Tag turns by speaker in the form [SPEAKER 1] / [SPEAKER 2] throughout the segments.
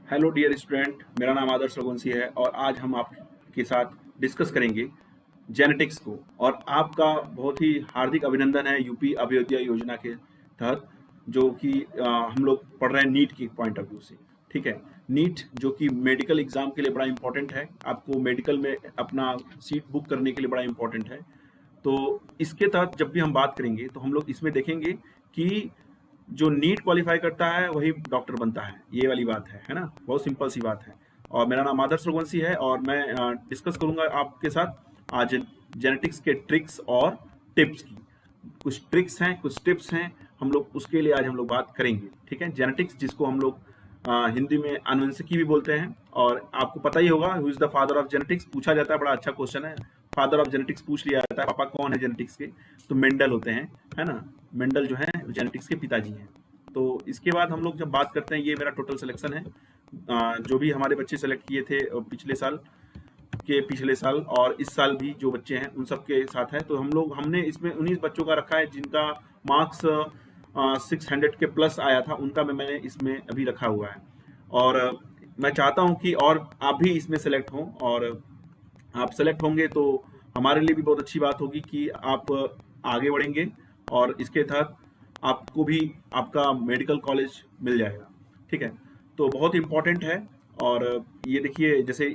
[SPEAKER 1] Hello dear student, मेरा नाम आदर्श रघुवंशी है और आज हम आपके साथ डिस्कस करेंगे जेनेटिक्स को। और आपका बहुत ही हार्दिक अभिनंदन है यूपी अभ्युदय योजना के तहत, जो कि हम लोग पढ़ रहे हैं नीट की पॉइंट ऑफ व्यू से। ठीक है, नीट जो कि मेडिकल एग्जाम के लिए बड़ा इंपॉर्टेंट है, आपको मेडिकल में अपना सीट बुक करने के लिए बड़ा इंपॉर्टेंट है। तो इसके तहत जब भी हम बात करेंगे तो हम लोग इसमें देखेंगे कि जो नीट क्वालिफाई करता है वही डॉक्टर बनता है, ये वाली बात है ना। बहुत सिंपल सी बात है। और मेरा नाम आदर्श रघुवंशी है और मैं डिस्कस करूंगा आपके साथ आज जेनेटिक्स के ट्रिक्स और टिप्स की। कुछ ट्रिक्स हैं, कुछ टिप्स हैं, हम लोग उसके लिए आज हम लोग बात करेंगे। ठीक है, जेनेटिक्स जिसको हम लोग हिंदी में आनुवंशिकी भी बोलते हैं। और आपको पता ही होगा who is the father of genetics, पूछा जाता है, बड़ा अच्छा क्वेश्चन है। फादर ऑफ जेनेटिक्स पूछ लिया जाता है, पापा कौन है जेनेटिक्स के, तो मेंडल होते हैं, है ना। मेंडल जो है जेनेटिक्स के पिताजी हैं। तो इसके बाद हम लोग जब बात करते हैं, ये मेरा टोटल सिलेक्शन है, जो भी हमारे बच्चे सेलेक्ट किए थे पिछले साल और इस साल भी जो बच्चे हैं उन सब के साथ है। तो हमने इसमें 19 बच्चों का रखा है जिनका मार्क्स 600 के प्लस आया था, उनका मैंने इसमें अभी रखा हुआ है। और मैं चाहता हूं कि और आप भी इसमें सेलेक्ट हों, और आप सेलेक्ट होंगे तो हमारे लिए भी बहुत अच्छी बात होगी कि आप आगे बढ़ेंगे और इसके तहत आपको भी आपका मेडिकल कॉलेज मिल जाएगा। ठीक है, तो बहुत इम्पोर्टेंट है। और ये देखिए, जैसे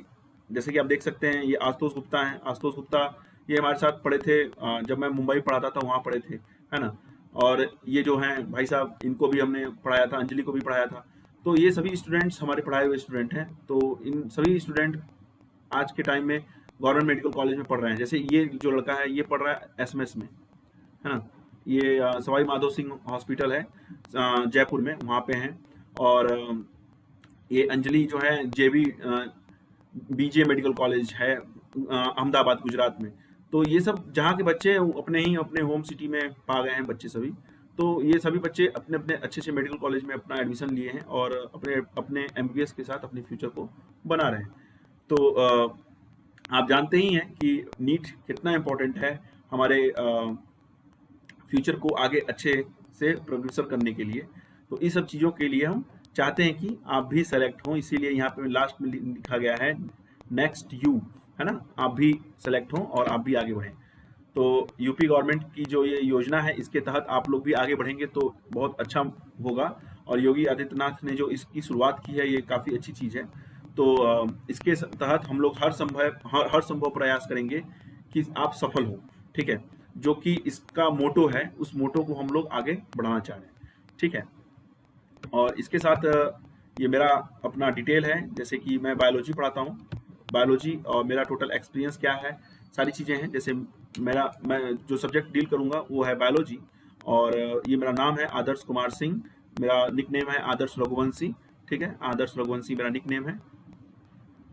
[SPEAKER 1] जैसे कि आप देख सकते हैं, ये आशुतोष गुप्ता हैं। आशुतोष गुप्ता ये हमारे साथ पढ़े थे, जब मैं मुंबई पढ़ाता था वहाँ पढ़े थे, है ना। और ये जो हैं भाई साहब, इनको भी हमने पढ़ाया था, अंजलि को भी पढ़ाया था। तो ये सभी स्टूडेंट्स हमारे पढ़ाए हुए स्टूडेंट हैं। तो इन सभी स्टूडेंट आज के टाइम में गवर्नमेंट मेडिकल कॉलेज में पढ़ रहे हैं। जैसे ये जो लड़का है ये पढ़ रहा है एसएमएस में, है ना। ये सवाई माधो सिंह हॉस्पिटल है जयपुर में, वहाँ पे हैं। और ये अंजलि जो है जेबी बीजे मेडिकल कॉलेज है अहमदाबाद गुजरात में। तो ये सब जहाँ के बच्चे हैं, वो अपने होम सिटी में पा गए हैं बच्चे सभी। तो ये सभी बच्चे अपने अपने अच्छे अच्छे मेडिकल कॉलेज में अपना एडमिशन लिए हैं और अपने अपने एमबीबीएस के साथ अपने फ्यूचर को बना रहे हैं। तो आप जानते ही हैं कि नीट कितना इम्पोर्टेंट है हमारे फ्यूचर को आगे अच्छे से प्रोग्रेसर करने के लिए। तो इस सब चीज़ों के लिए हम चाहते हैं कि आप भी सेलेक्ट हों, इसीलिए यहाँ पे लास्ट में लिखा गया है नेक्स्ट यू, है ना। आप भी सेलेक्ट हों और आप भी आगे बढ़ें। तो यूपी गवर्नमेंट की जो ये योजना है, इसके तहत आप लोग भी आगे बढ़ेंगे तो बहुत अच्छा होगा। और योगी आदित्यनाथ ने जो इसकी शुरुआत की है, ये काफ़ी अच्छी चीज़ है। तो इसके तहत हम लोग हर संभव प्रयास करेंगे कि आप सफल हो। ठीक है, जो कि इसका मोटो है, उस मोटो को हम लोग आगे बढ़ाना चाह रहे हैं। ठीक है, और इसके साथ ये मेरा अपना डिटेल है, जैसे कि मैं बायोलॉजी पढ़ाता हूँ। बायोलॉजी और मेरा टोटल एक्सपीरियंस क्या है, सारी चीज़ें हैं। जैसे मैं जो सब्जेक्ट डील करूँगा वो है बायोलॉजी। और ये मेरा नाम है आदर्श कुमार सिंह, मेरा निक नेम है आदर्श रघुवंशी। ठीक है, आदर्श रघुवंशी मेरा निक नेम है,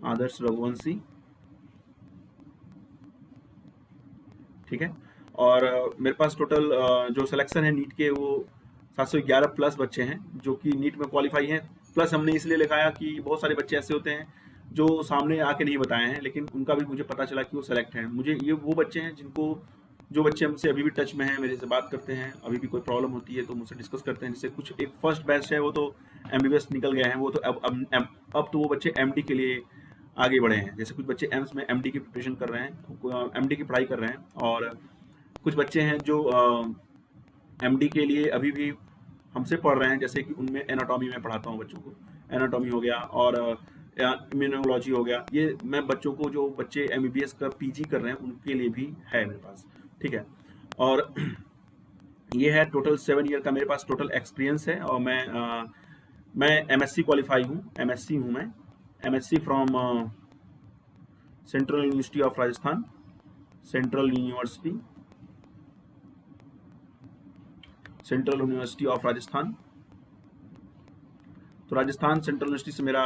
[SPEAKER 1] आदर्श रघुवंशी। ठीक है, और मेरे पास टोटल जो सिलेक्शन है नीट के, वो 711 प्लस बच्चे हैं जो कि नीट में क्वालिफाई हैं। प्लस हमने इसलिए लिखाया कि बहुत सारे बच्चे ऐसे होते हैं जो सामने आके नहीं बताए हैं, लेकिन उनका भी मुझे पता चला कि वो सेलेक्ट हैं। मुझे ये वो बच्चे हैं जो बच्चे हमसे अभी भी टच में हैं, मेरे से बात करते हैं, अभी भी कोई प्रॉब्लम होती है तो मुझसे डिस्कस करते हैं। जैसे कुछ एक फर्स्ट बैच है, वो तो एमबीबीएस निकल गए हैं, वो तो अब तो वो बच्चे एमडी के लिए आगे बढ़े हैं। जैसे कुछ बच्चे एम्स में एमडी की प्रिपरेशन कर रहे हैं, एमडी की पढ़ाई कर रहे हैं। और कुछ बच्चे हैं जो एमडी के लिए अभी भी हमसे पढ़ रहे हैं। जैसे कि उनमें एनाटॉमी में पढ़ाता हूँ बच्चों को, एनाटॉमी हो गया और इम्यूनोलॉजी हो गया। ये मैं बच्चों को, जो बच्चे एमबीबीएस का पीजी कर रहे हैं, उनके लिए भी है मेरे पास। ठीक है, और ये है टोटल 7 ईयर का मेरे पास टोटल एक्सपीरियंस है। और मैं एमएससी क्वालिफाई हूँ, एमएससी हूँ मैं, MSc from central university of Rajasthan, central university central university of Rajasthan. तो राजस्थान सेंट्रल यूनिवर्सिटी से मेरा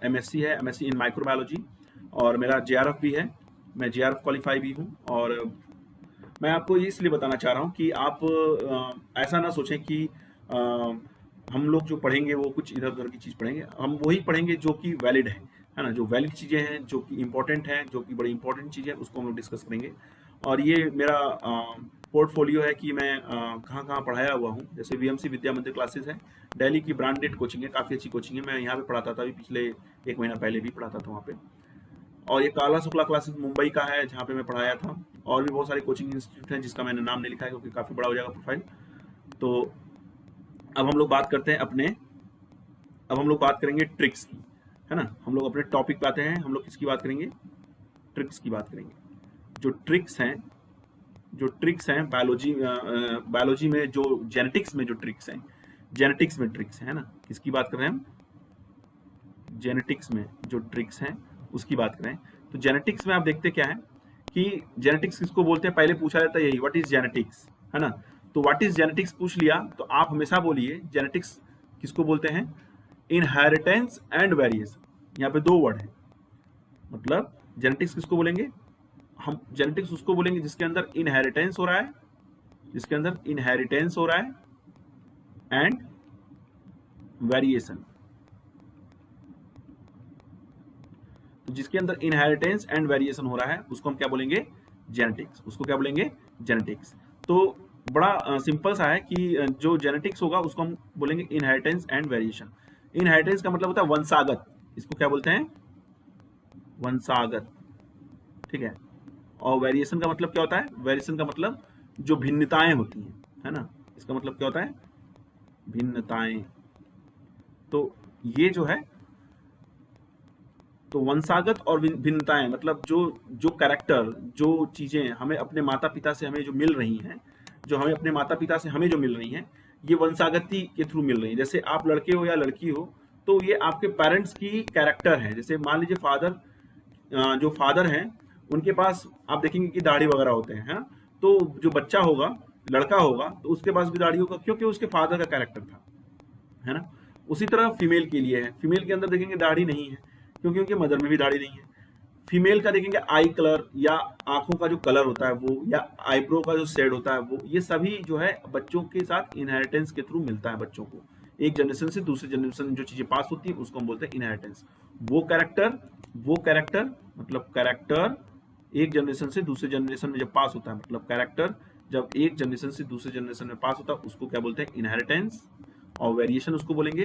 [SPEAKER 1] एमएससी है, एमएससी इन माइक्रोबायोलॉजी। और मेरा जेआरएफ भी है, मैं जेआरएफ क्वालिफाई भी हूँ। और मैं आपको ये इसलिए बताना चाह रहा हूँ कि आप ऐसा ना सोचें कि हम लोग जो पढ़ेंगे वो कुछ इधर उधर की चीज़ पढ़ेंगे। हम वही पढ़ेंगे जो कि वैलिड है ना। जो वैलिड चीज़ें हैं, जो कि इंपॉर्टेंट हैं, जो कि बड़ी इंपॉर्टेंट चीज़ें हैं, उसको हम लोग डिस्कस करेंगे। और ये मेरा पोर्टफोलियो है कि मैं कहाँ कहाँ पढ़ाया हुआ हूँ। जैसे वीएमसी विद्या मंदिर क्लासेस है, दिल्ली की ब्रांडेड कोचिंग है, काफ़ी अच्छी कोचिंग है। मैं यहाँ पे पढ़ाता था, अभी पिछले 1 महीना पहले भी पढ़ाता था वहाँ पे। और ये काला शुक्ला क्लासेस मुंबई का है, जहाँ पे मैं पढ़ाया था। और भी बहुत सारे कोचिंग इंस्टीट्यूट हैं जिसका मैंने नाम नहीं लिखा है क्योंकि काफ़ी बड़ा हो जाएगा प्रोफाइल। तो अब हम लोग बात करते हैं अब हम लोग बात करेंगे ट्रिक्स की, है ना। हम लोग अपने टॉपिक पे आते हैं। हम लोग किसकी बात करेंगे? ट्रिक्स की बात करेंगे। जो ट्रिक्स हैं जो ट्रिक्स हैं बायोलॉजी में, जो जेनेटिक्स में जो ट्रिक्स हैं, जेनेटिक्स में ट्रिक्स है ना, किसकी बात कर रहे हैं हम? जेनेटिक्स में जो ट्रिक्स हैं उसकी बात करें। तो जेनेटिक्स में आप देखते क्या है कि जेनेटिक्स किसको बोलते हैं, पहले पूछा जाता है यही, व्हाट इज जेनेटिक्स, है ना। तो व्हाट इज जेनेटिक्स पूछ लिया तो आप हमेशा बोलिए जेनेटिक्स किसको बोलते हैं? Inheritance and variation. यहाँ पे 2 वर्ड है। मतलब जेनेटिक्स किसको बोलेंगे हम? जेनेटिक्स उसको बोलेंगे जिसके अंदर इनहेरिटेंस हो रहा है, जिसके अंदर इनहेरिटेंस हो रहा है एंड वेरिएशन। तो जिसके अंदर इनहेरिटेंस एंड वेरिएशन हो रहा है उसको हम क्या बोलेंगे? जेनेटिक्स। उसको क्या बोलेंगे? जेनेटिक्स। तो बड़ा सिंपल सा है कि जो जेनेटिक्स होगा उसको हम बोलेंगे इनहेरिटेंस एंड वेरिएशन। इनहेरिटेंस का मतलब होता है वंशागत, इसको क्या बोलते हैं? वंशागत, ठीक है। और वेरिएशन का मतलब क्या होता है? वेरिएशन का मतलब जो भिन्नताएं होती हैं, है ना। इसका मतलब क्या होता है? भिन्नताएं। तो ये जो है, तो वंशागत और भिन्नताएं मतलब जो जो कैरेक्टर, जो चीजें हमें अपने माता पिता से हमें जो मिल रही हैं, जो हमें अपने माता पिता से हमें जो मिल रही हैं, ये वंशागति के थ्रू मिल रही है। जैसे आप लड़के हो या लड़की हो तो ये आपके पेरेंट्स की कैरेक्टर है। जैसे मान लीजिए जो फादर हैं उनके पास आप देखेंगे कि दाढ़ी वगैरह होते हैं, है ना। तो जो बच्चा होगा, लड़का होगा, तो उसके पास भी दाढ़ी होगा क्योंकि उसके फादर का कैरेक्टर था, है ना। उसी तरह फीमेल के लिए है। फीमेल के अंदर देखेंगे दाढ़ी नहीं है क्योंकि उनके मदर में भी दाढ़ी नहीं है। फीमेल का देखेंगे आई कलर या आंखों का जो कलर होता है वो, या आईब्रो का जो शेड होता है वो, ये सभी जो है बच्चों के साथ इनहेरिटेंस के थ्रू मिलता है बच्चों को। एक जनरेशन से दूसरे जनरेशन में जो चीजें पास होती है उसको हम बोलते हैं इनहेरिटेंस। वो कैरेक्टर मतलब कैरेक्टर एक जनरेशन से दूसरे जनरेशन में जब पास होता है, मतलब कैरेक्टर जब एक जनरेशन से दूसरे जनरेशन में पास होता है उसको क्या बोलते हैं? इनहेरिटेंस। और वेरिएशन उसको बोलेंगे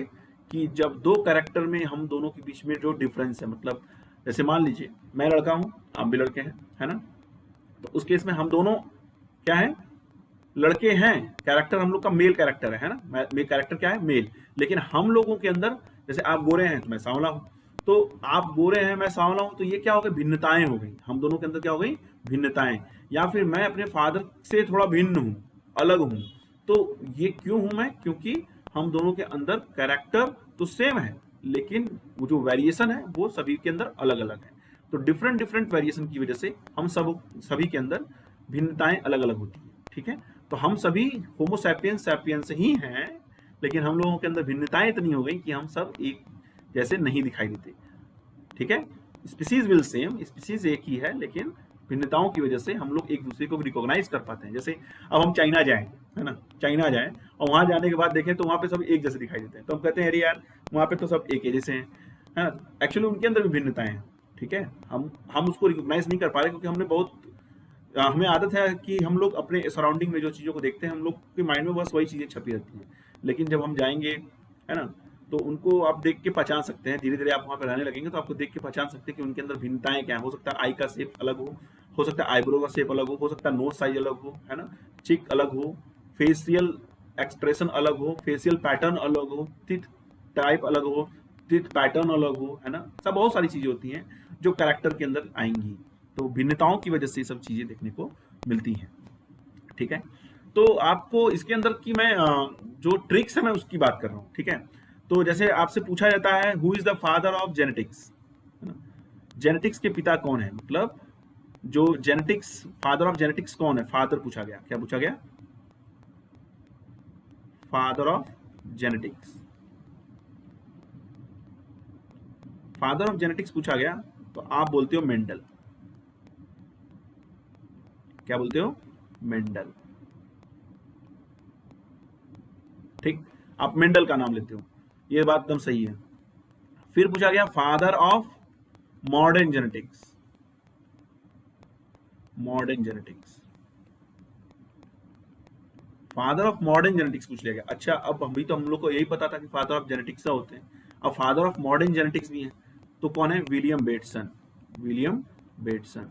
[SPEAKER 1] कि जब 2 कैरेक्टर में हम दोनों के बीच में जो डिफरेंस है, मतलब जैसे मान लीजिए मैं लड़का हूं, आप भी लड़के हैं, है ना। तो उस केस में हम दोनों क्या है? लड़के हैं। कैरेक्टर हम लोग का मेल कैरेक्टर है ना। मेल कैरेक्टर क्या है? मेल। लेकिन हम लोगों के अंदर, जैसे आप गोरे हैं तो मैं सांवला हूं, तो आप गोरे हैं मैं सांवला हूं, तो ये क्या हो गई? भिन्नताएं हो गई। हम दोनों के अंदर क्या हो गई? भिन्नताएं। या फिर मैं अपने फादर से थोड़ा भिन्न हूं, अलग हूं। तो ये क्यों हूं मैं? क्योंकि हम दोनों के अंदर कैरेक्टर तो सेम है लेकिन वो जो वेरिएशन है वो सभी के अंदर अलग अलग है। तो डिफरेंट डिफरेंट वेरिएशन की वजह से हम सभी के अंदर भिन्नताएं अलग अलग होती है, ठीक है। तो हम सभी होमो सैपियंस ही हैं, लेकिन हम लोगों के अंदर भिन्नताएं इतनी हो गई कि हम सब एक जैसे नहीं दिखाई देते, ठीक है। स्पीसीज विल सेम, स्पीसीज एक ही है लेकिन भिन्नताओं की वजह से हम लोग एक दूसरे को रिकॉग्नाइज कर पाते हैं। जैसे अब हम चाइना जाएं, है ना, चाइना जाएं और वहां जाने के बाद देखें तो वहां पे सब एक जैसे दिखाई देते हैं, तो हम कहते हैं अरे यार वहां पे तो सब एक ही जैसे हैं, है ना। एक्चुअली उनके अंदर भी भिन्नताएं हैं, ठीक है। हम उसको रिकॉग्नाइज नहीं कर पा रहे क्योंकि हमने बहुत हमें आदत है कि हम लोग अपने सराउंडिंग में जो चीज़ों को देखते हैं हम लोग के माइंड में बस वही चीज़ें छपी रहती हैं। लेकिन जब हम जाएंगे, है ना, तो उनको आप देख के पहचान सकते हैं। धीरे धीरे आप वहाँ पे रहने लगेंगे तो आपको देख के पहचान सकते हैं कि उनके अंदर भिन्नताएं क्या हो सकता है। आई का शेप अलग हो सकता है आईब्रो का शेप अलग हो सकता है नोज साइज अलग हो, है ना, चिक अलग हो, फेशियल एक्सप्रेशन अलग हो, फेशियल पैटर्न अलग हो, टीथ टाइप अलग हो, टीथ पैटर्न अलग हो, है ना। सब बहुत सारी चीजें होती हैं जो कैरेक्टर के अंदर आएंगी। तो भिन्नताओं की वजह से ये सब चीजें देखने को मिलती हैं, ठीक है। तो आपको इसके अंदर की मैं जो ट्रिक्स है मैं उसकी बात कर रहा हूँ, ठीक है। तो जैसे आपसे पूछा जाता है who is the father of genetics, है ना। जेनेटिक्स के पिता कौन है, मतलब जो जेनेटिक्स, फादर ऑफ जेनेटिक्स कौन है? फादर पूछा गया, क्या पूछा गया? Father of genetics. Father of genetics पूछा गया तो आप बोलते हो मेंडल। क्या बोलते हो? मेंडल, ठीक। आप मेंडल का नाम लेते हो, ये बात एकदम सही है। फिर पूछा गया father of modern genetics. Modern genetics, father of modern genetics पूछ लिया गया। अच्छा, अब हम लोग को यही पता था कि फादर ऑफ जेनेटिक्स होते हैं, अब फादर ऑफ मॉडर्न जेनेटिक्स भी है, तो कौन है? William Bateson. विलियम बेटसन,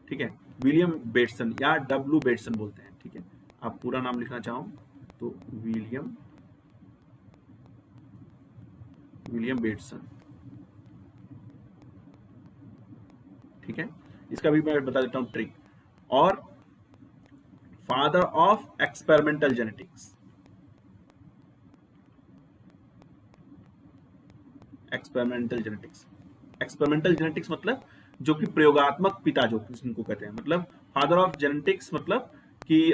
[SPEAKER 1] ठीक है, विलियम बेटसन या डब्ल्यू बेटसन बोलते हैं, ठीक है। आप पूरा नाम लिखना चाहो तो विलियम बेटसन, ठीक है। इसका भी मैं बता देता हूं ट्रिक। और father of experimental genetics, experimental genetics मतलब जो कि प्रयोगात्मक पिता जो जिनको कहते हैं, मतलब फादर ऑफ जेनेटिक्स मतलब कि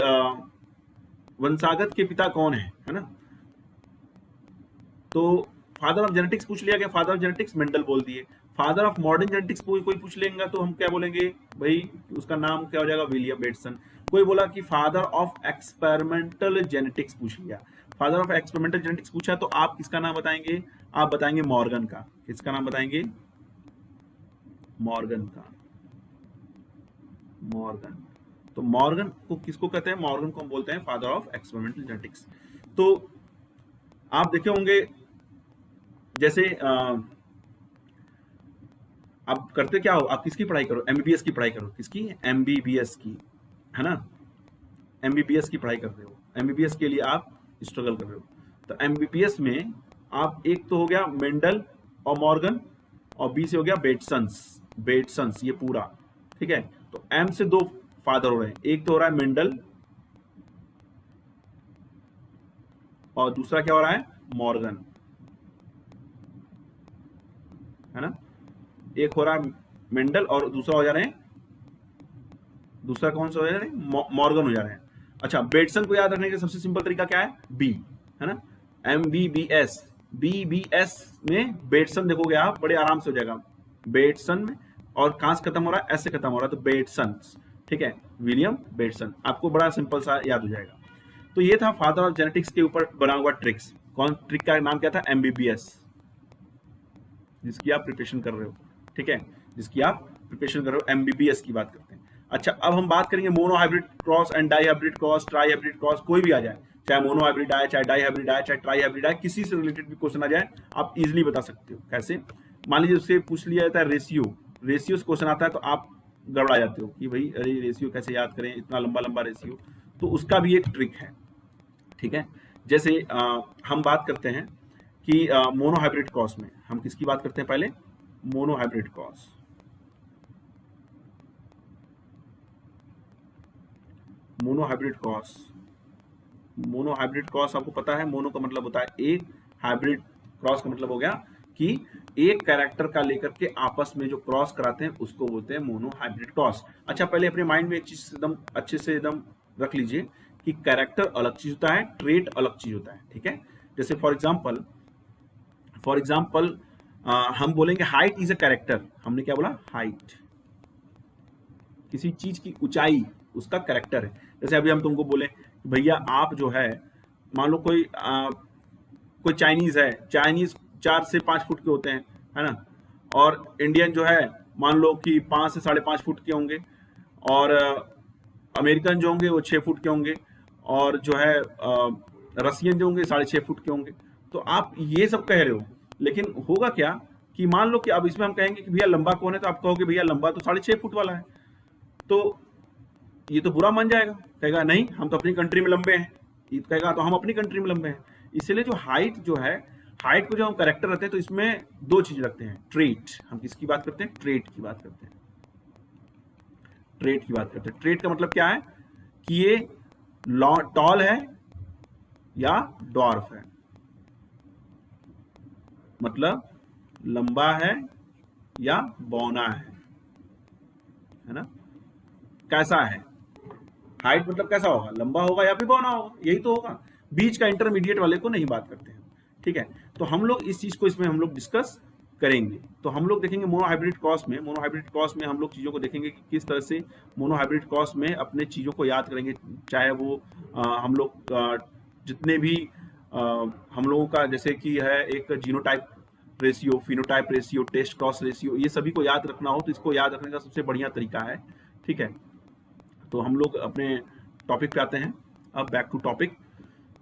[SPEAKER 1] वंशागत के पिता कौन है ना। तो फादर ऑफ जेनेटिक्स पूछ लिया गया, फादर ऑफ जेनेटिक्स मेंडल बोल दिए। फादर ऑफ मॉडर्न जेनेटिक्स कोई पूछ लेगा तो हम क्या बोलेंगे भाई, उसका नाम क्या हो जाएगा? William Bateson. कोई बोला कि फादर ऑफ एक्सपेरिमेंटल जेनेटिक्स पूछ लिया, फादर ऑफ एक्सपेरिमेंटल जेनेटिक्स पूछा तो आप किसका नाम बताएंगे? आप बताएंगे मॉर्गन का। किसका नाम बताएंगे? मॉर्गन का। मॉर्गन, तो मॉर्गन को किसको कहते हैं? मॉर्गन को हम बोलते हैं फादर ऑफ एक्सपेरिमेंटल जेनेटिक्स। तो आप देखे होंगे जैसे आप करते क्या हो, आप किसकी पढ़ाई करो? एमबीबीएस की पढ़ाई करो। किसकी? एमबीबीएस की, है ना। एमबीबीएस की पढ़ाई कर रहे हो, एमबीबीएस के लिए आप स्ट्रगल कर रहे हो। तो एमबीबीएस में आप, एक तो हो गया मेंडल और मॉर्गन, और बी से हो गया बेटसन्स ये पूरा, ठीक है। तो एम से दो फादर हो रहे हैं, एक तो हो रहा है मेंडल और दूसरा क्या हो रहा है? मॉर्गन, है ना। एक हो रहा है मेंडल और दूसरा हो जा रहे हैं, दूसरा कौन सा हो जा रहे हैं? मॉर्गन हो जा रहे हैं। अच्छा, बेटसन को याद रखने का सबसे सिंपल तरीका क्या है? बी, है ना। एमबीबीएस, बीबीएस में बेटसन देखोगे आप बड़े आराम से हो जाएगा बेटसन में, और कहां से खत्म हो रहा है? एस से खत्म हो रहा है, तो बेटसन, ठीक है। विलियम बेटसन, आपको बड़ा सिंपल सा याद हो जाएगा। तो ये था फादर ऑफ जेनेटिक्स के ऊपर बना हुआ ट्रिक्स। कौन ट्रिक का नाम क्या था? एमबीबीएस, जिसकी आप प्रिपरेशन कर रहे हो, ठीक है, जिसकी आप प्रिपरेशन कर रहे हो, एमबीबीएस की बात करते हैं। अच्छा, अब हम बात करेंगे monohybrid cross and dihybrid cross, trihybrid cross, कोई भी आ जाए, चाहे मोनो हाइब्रिड आए, चाहे डाई हाइब्रिड आए, चाहे ट्राई हाइब्रिड आए, किसी से रिलेटेड भी क्वेश्चन आ जाए आप इजिली बता सकते हो। कैसे? मान लीजिए उससे पूछ लिया जाता है रेशियो से क्वेश्चन आता है तो आप गड़बड़ा जाते हो कि भाई अरे रेशियो कैसे याद करें, इतना लंबा लंबा रेशियो। तो उसका भी एक ट्रिक है, ठीक है। जैसे हम बात करते हैं कि मोनो हाइब्रिड क्रॉस में हम किसकी बात करते हैं? पहले mono hybrid cross, mono hybrid cross, mono hybrid cross आपको पता है, मोनो का मतलब होता है एक, हाइब्रिड क्रॉस का मतलब हो गया कि एक कैरेक्टर का लेकर के आपस में जो क्रॉस कराते हैं उसको बोलते हैं मोनो हाइब्रिड क्रॉस। अच्छा, पहले अपने माइंड में एक चीज एकदम अच्छे से एकदम रख लीजिए कि कैरेक्टर अलग चीज होता है, ट्रेट अलग चीज होता है, ठीक है। जैसे फॉर एग्जाम्पल हम बोलेंगे हाइट इज अ कैरेक्टर। हमने क्या बोला? हाइट, किसी चीज की ऊंचाई उसका कैरेक्टर है। जैसे अभी हम तुमको बोले भैया आप जो है, मान लो कोई चाइनीज है, चाइनीज 4 से 5 फुट के होते हैं, है ना। और इंडियन जो है मान लो कि 5 से 5.5 फुट के होंगे, और अमेरिकन जो होंगे वो 6 फुट के होंगे, और जो है रसियन जो होंगे 6.5 फुट के होंगे। तो आप ये सब कह रहे हो, लेकिन होगा क्या कि मान लो कि अब इसमें हम कहेंगे कि भैया लंबा कौन है, तो आप कहोगे भैया लंबा तो 6.5 फुट वाला है। तो ये तो बुरा मान जाएगा, कहेगा नहीं हम तो अपनी कंट्री में लंबे हैं, ये तो कहेगा तो हम अपनी कंट्री में लंबे हैं। इसलिए जो हाइट जो है, हाइट को जो हम करेक्टर रखते हैं तो इसमें दो चीज रखते हैं, ट्रेट। हम किसकी बात करते हैं? ट्रेट की बात करते हैं, ट्रेट की बात करते हैं। ट्रेट का मतलब क्या है कि ये टॉल है या डॉर्फ है, मतलब लंबा है या बौना है ना। कैसा है? हाइट मतलब कैसा होगा? लंबा होगा या फिर बौना होगा, यही तो होगा। बीच का इंटरमीडिएट वाले को नहीं बात करते हैं, ठीक है। तो हम लोग इस चीज को इसमें हम लोग डिस्कस करेंगे। तो हम लोग देखेंगे मोनो हाइब्रिड क्रॉस में हम लोग चीजों को देखेंगे कि किस तरह से मोनो हाइब्रिड क्रॉस में अपने चीजों को याद करेंगे। चाहे वो हम लोग जितने भी हम लोगों का जैसे कि है एक genotype ratio, phenotype ratio, test cross ratio, ये सभी को याद रखना हो तो इसको याद रखने का सबसे बढ़िया तरीका है, ठीक है। तो हम लोग अपने टॉपिक पे आते हैं। अब बैक टू टॉपिक।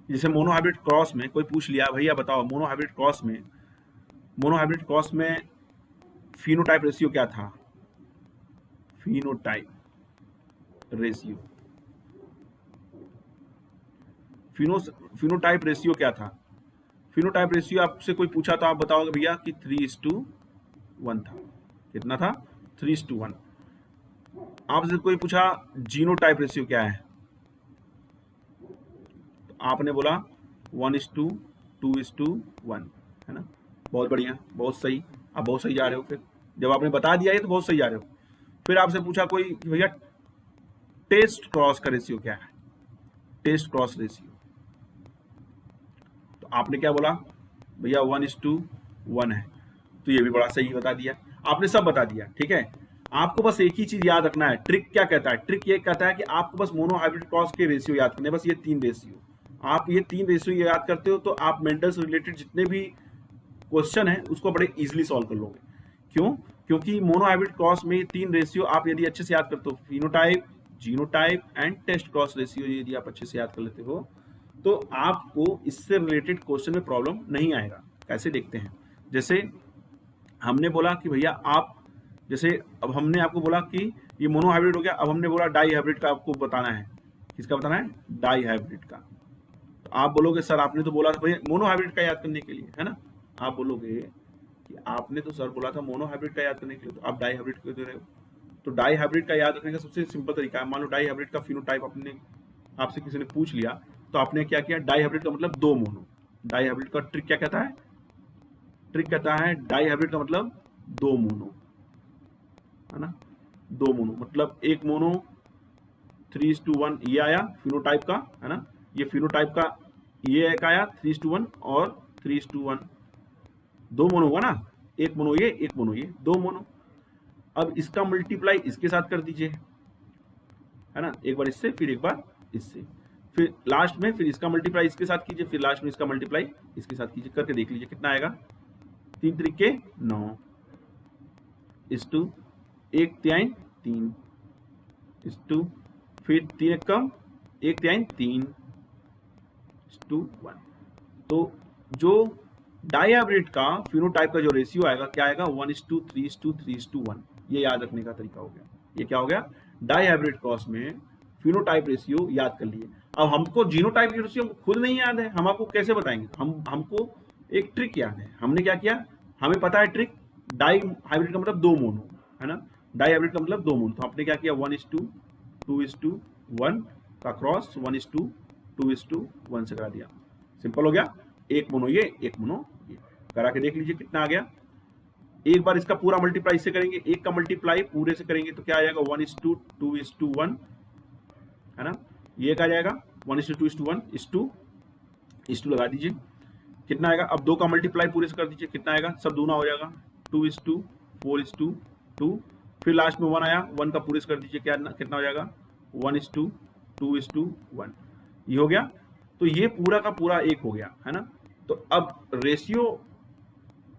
[SPEAKER 1] जैसे मोनोहाइब्रिड क्रॉस में कोई पूछ लिया भैया बताओ मोनोहाइब्रिड क्रॉस में फिनोटाइप रेशियो क्या था? फिनोटाइप रेशियो फिनोटाइप रेशियो क्या था? फिनोटाइप रेशियो आपसे कोई पूछा तो आप बताओगे भैया कि 3:1 था। कितना था? 3:1। आपसे कोई पूछा जीनोटाइप रेशियो क्या है, तो आपने बोला 1:2:1, है ना? बहुत बढ़िया, बहुत सही, आप बहुत सही जा रहे हो। फिर जब आपने बता दिया है तो बहुत सही जा रहे हो। फिर आपसे पूछा कोई कि भैया टेस्ट क्रॉस का रेशियो क्या है? टेस्ट क्रॉस रेशियो, तो आपने क्या बोला? भैया 1:1 है। तो ये भी बड़ा सही बता दिया, आपने सब बता दिया। ठीक है, आपको बस एक ही चीज याद रखना है। ट्रिक क्या कहता है? ट्रिक ये कहता है कि आपको बस मोनोहाइब्रिड क्रॉस के रेशियो याद करने, बस ये 3 रेशियो। आप ये 3 रेशियो याद करते हो तो आप मेंडल से रिलेटेड जितने भी क्वेश्चन है उसको बड़े इजीली सॉल्व कर लोगे। क्यों? क्योंकि मोनोहाइब्रिड क्रॉस में 3 रेशियो आप यदि अच्छे से याद करते हो, phenotype, genotype and test cross ratio, यदि आप अच्छे से याद कर लेते हो तो आपको इससे रिलेटेड क्वेश्चन में प्रॉब्लम नहीं आएगा। कैसे देखते हैं? जैसे हमने बोला कि भैया आप, जैसे अब हमने आपको बोला कि ये मोनोहाइब्रिड हो गया, अब हमने बोला डाई हाइब्रिड का आपको बताना है। किसका बताना है? डाई हाइब्रिड का। तो आप बोलोगे सर आपने तो बोला था भैया मोनोहाइब्रिड का याद करने के लिए, है ना? आप बोलोगे कि आपने तो सर बोला था मोनोहाइब्रिड का याद करने के लिए, तो आप डाई हाइब्रिड क्यों दे रहे हो? तो डाई हाइब्रिड का याद रखने का सबसे सिंपल तरीका है, मान लो डाई हाइब्रिड का फिनोटाइप अपने आपसे किसी ने पूछ लिया, तो आपने क्या किया? डाई हाइब्रिड का मतलब 2 मोनो। डाई हाइब्रिड का ट्रिक क्या कहता है? ट्रिक कहता है डाई हाइब्रिड का मतलब 2 मोनो, है ना? 2 मोनो मतलब एक मोनो 3:1 ये आया फिनोटाइप का, है ना? ये फिनोटाइप का ये एक आया 3:1 और 3:1, 2 मोनो हुआ ना? एक मोनो ये, एक मोनो ये, 2 मोनो। अब इसका मल्टीप्लाई इसके साथ कर दीजिए, है ना? एक बार इससे फिर एक बार इससे, फिर लास्ट में फिर इसका मल्टीप्लाई इसके साथ कीजिए, फिर लास्ट में इसका मल्टीप्लाई इसके साथ कीजिए, करके देख लीजिए कितना आएगा। 3 त्रिके 9 इस टू 1 तिहाई 3 इस टू, फिर 3 एक कम 1 तिहाई 3 इस टू 1। तो जो डाई हाइब्रिड का फिनोटाइप का जो रेशियो आएगा क्या आएगा? 1:3:3:1। ये याद रखने का तरीका हो गया। ये क्या हो गया? डाई हाइब्रिड क्रॉस में फिनोटाइप रेशियो याद कर लिए। अब हमको जीनोटाइप रेशियो खुद नहीं याद है, हम आपको कैसे बताएंगे? हमको एक ट्रिक याद है। हमने क्या किया? हमें पता है ट्रिक, डाई हाइब्रिड का मतलब 2 मोनो, है ना? डाई हाइब्रिड का मतलब 2 मोनो। तो आपने क्या किया? 1:2:1 का क्रॉस 1:2:1 से करा दिया। सिंपल हो गया, एक मोनो ये, एक मोनो ये। करा के देख लीजिए कितना आ गया। एक बार इसका पूरा मल्टीप्लाई इससे करेंगे, एक का मल्टीप्लाई पूरे से करेंगे तो क्या आ जाएगा? 1:2:1, है ना? ये क्या आ जाएगा? 1:2:1 लगा दीजिए, कितना आएगा? अब 2 का मल्टीप्लाई पूरे से कर दीजिए, कितना आएगा? सब दूना हो जाएगा, 2:4:2। फिर लास्ट में 1 आया, 1 का पूरे से कर दीजिए, क्या कितना हो जाएगा? 1:2:1। ये हो गया। तो ये पूरा का पूरा एक हो गया, है ना? तो अब रेशियो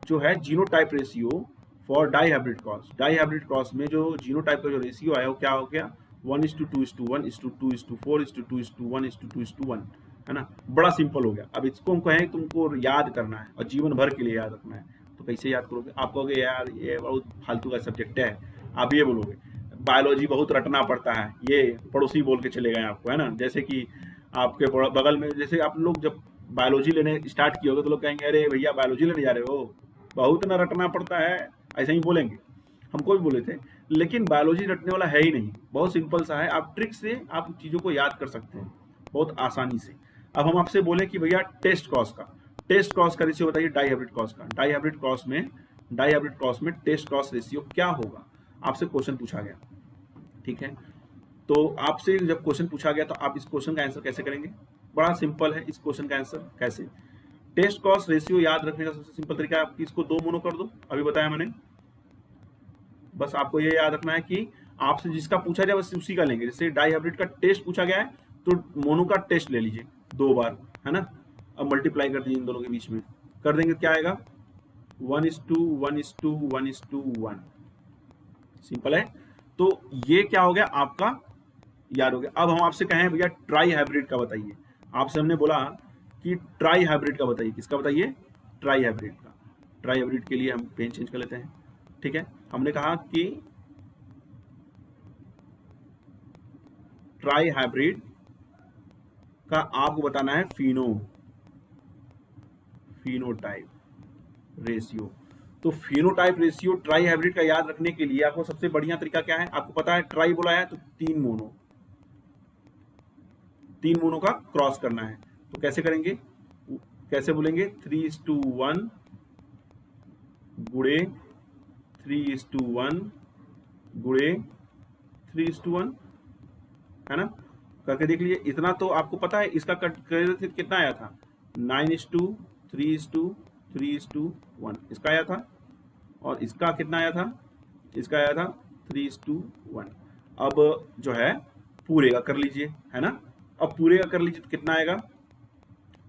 [SPEAKER 1] जो है genotype ratio for dihybrid cross, dihybrid cross में जो जीनोटाइप का जो रेशियो आया वो क्या हो गया? 1:2:1:2:4:2:1:2:1, है ना? बड़ा सिंपल हो गया। अब इसको हम कहें तुमको याद करना है और जीवन भर के लिए याद रखना है, तो कैसे याद करोगे? आप कहोगे यार ये बहुत फालतू का सब्जेक्ट है, आप ये बोलोगे बायोलॉजी बहुत रटना पड़ता है, ये पड़ोसी बोल के चले गए आपको, है ना? जैसे कि आपके बगल में, जैसे आप लोग जब बायोलॉजी लेने स्टार्ट किए होगे तो लोग कहेंगे अरे भैया बायोलॉजी लेने जा रहे हो, बहुत ना रटना पड़ता है, ऐसे ही बोलेंगे। हमको भी बोले थे, लेकिन बायोलॉजी रटने वाला है ही नहीं, बहुत सिंपल सा है। आप ट्रिक से आप चीज़ों को याद कर सकते हैं बहुत आसानी से। अब हम आपसे बोले कि भैया टेस्ट क्रॉस का रेशियो बताइए डाई हाइब्रिड क्रॉस का। डाई हाइब्रिड क्रॉस में टेस्ट क्रॉस रेशियो क्या होगा? आपसे क्वेश्चन पूछा गया, ठीक है? तो आपसे जब क्वेश्चन पूछा गया तो आप इस क्वेश्चन का आंसर कैसे करेंगे? बड़ा सिंपल है इस क्वेश्चन का आंसर कैसे। टेस्ट क्रॉस रेशियो याद रखने का सबसे सिंपल तरीका है, आप इसको 2 मोनो कर दो, अभी बताया मैंने। बस आपको ये याद रखना है कि आपसे जिसका पूछा जाए बस उसी का लेंगे। जैसे डाई हाइब्रिड का टेस्ट पूछा गया है तो मोनो का टेस्ट ले लीजिए 2 बार, है ना? अब मल्टीप्लाई कर दीजिए इन दोनों के बीच में, कर देंगे क्या आएगा? 1:1:1:1। सिंपल है। तो ये क्या हो गया आपका याद हो गया। अब हम आपसे कहें भैया ट्राई हाइब्रिड का बताइए, आपसे हमने बोला कि ट्राई हाइब्रिड का बताइए, किसका बताइए? ट्राई हाइब्रिड का। ट्राई हाइब्रिड के लिए हम पेन चेंज कर लेते हैं, ठीक है। हमने कहा कि ट्राई हाइब्रिड का आपको बताना है फिनोटाइप रेशियो। तो फिनोटाइप रेशियो ट्राई हाइब्रिड का याद रखने के लिए आपको सबसे बढ़िया तरीका क्या है? आपको पता है ट्राई बोला है तो तीन मोनो का क्रॉस करना है। तो कैसे करेंगे? कैसे बोलेंगे? 3:1 गुणे 3:1 गुणे 3:1, है ना? करके देख लीजिए। इतना तो आपको पता है, इसका कितना आया था? 9:3:3:1 इसका आया था। और इसका कितना आया था? इसका आया था 3:1। अब जो है पूरे का कर लीजिए, है ना? अब पूरे का कर लीजिए तो कितना आएगा?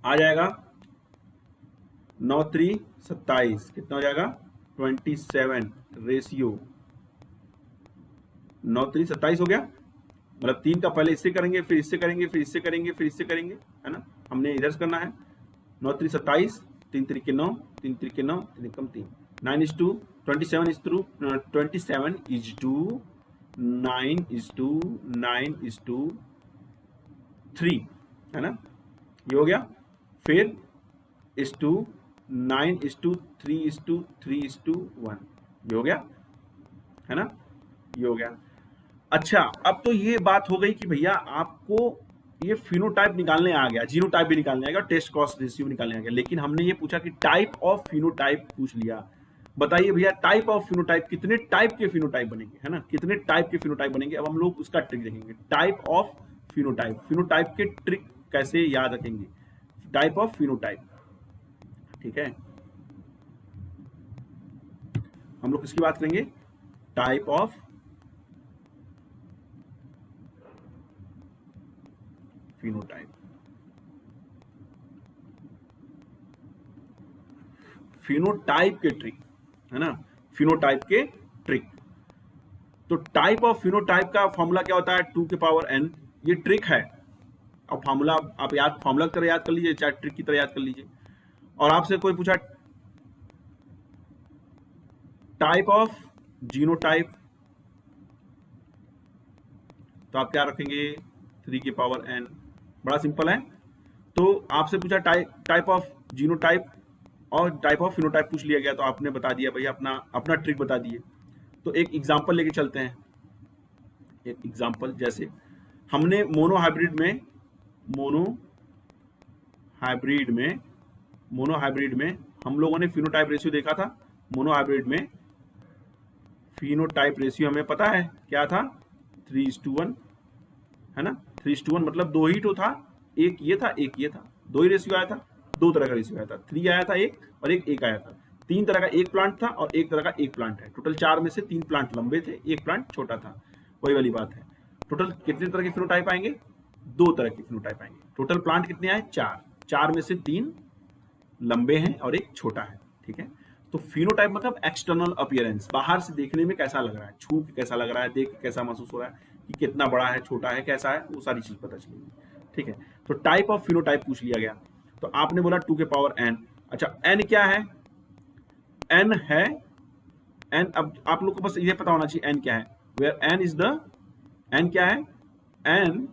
[SPEAKER 1] आ जाएगा 9:3:27, कितना हो जाएगा? 27 रेशियो 9:3:27 हो गया। मतलब 3 का पहले इससे करेंगे, फिर इससे करेंगे, फिर इससे करेंगे, फिर इससे करेंगे, है ना? हमने इधर से करना है। 9:3:27, 3 3 9, 3 3 9, 3 कम 3, 9:27 इज टू 27 इज टू 9:9:3, है ना? ये हो गया। फिर इज टू 9:3:3:1, ये हो गया, है ना? ये हो गया। अच्छा, अब तो ये बात हो गई कि भैया आपको ये फिनोटाइप निकालने आ गया, जीनोटाइप भी निकालने आ गया, टेस्ट कॉस्ट रेशियो भी निकालने आ गया। लेकिन हमने ये पूछा कि टाइप ऑफ फिनोटाइप पूछ लिया। बताइए भैया टाइप ऑफ फिनोटाइप, कितने टाइप के फिनोटाइप बनेंगे, है ना? कितने टाइप के फिनोटाइप बनेंगे? अब हम लोग उसका ट्रिक देखेंगे। टाइप ऑफ फिनोटाइप, फिनोटाइप के ट्रिक कैसे याद रखेंगे? टाइप ऑफ फिनोटाइप, ठीक है। हम लोग किसकी बात करेंगे? Type of phenotype. फिनोटाइप के ट्रिक, है ना? फिनोटाइप के ट्रिक। तो टाइप ऑफ फिनोटाइप का फॉर्मूला क्या होता है? 2n। ये ट्रिक है। अब फॉर्मूला आप याद, फॉर्मूला की तरह याद कर लीजिए, चाहे ट्रिक की तरह याद कर लीजिए। और आपसे कोई पूछा टाइप ऑफ जीनोटाइप, तो आप क्या रखेंगे? 3n। बड़ा सिंपल है। तो आपसे पूछा टाइप ऑफ जीनोटाइप और टाइप ऑफ फिनोटाइप पूछ लिया गया, तो आपने बता दिया भैया, अपना अपना ट्रिक बता दिए। तो एक एग्जांपल लेके चलते हैं। एक एग्जांपल, जैसे हमने मोनो मोनो हाइब्रिड में मोनो हाइब्रिड में हम लोगों ने फिनोटाइप रेशियो देखा था। मोनो हाइब्रिड में फिनोटाइप रेशियो हमें पता है क्या था? 3:1, है ना? 3:1 मतलब दो ही तो था, एक ये था, एक ये था, दो ही रेशियो आया था। दो तरह का रेशियो आया था, 3 आया था एक, और एक आया था। तीन तरह का एक प्लांट था और एक तरह का एक प्लांट है। टोटल 4 में से 3 प्लांट लंबे थे, एक प्लांट छोटा था। वही वाली बात है। टोटल कितने तरह के फिनोटाइप आएंगे? 2 तरह के फिनोटाइप आएंगे। टोटल प्लांट कितने आए? 4। 4 में से 3 लंबे हैं और एक छोटा है, ठीक है। तो फिनोटाइप मतलब एक्सटर्नल अपीयरेंस, बाहर से देखने में कैसा लग रहा है, छू के कैसा लग रहा है, देख के कैसा महसूस हो रहा है कि कितना बड़ा है, छोटा है, कैसा है, वो सारी चीज पता चलेगी, ठीक है। तो टाइप ऑफ फिनोटाइप पूछ लिया गया। तो आपने बोला 2n। अच्छा, n क्या है? n है n। अब आप लोग को बस ये पता होना चाहिए n क्या है। Where n is the, n क्या है? n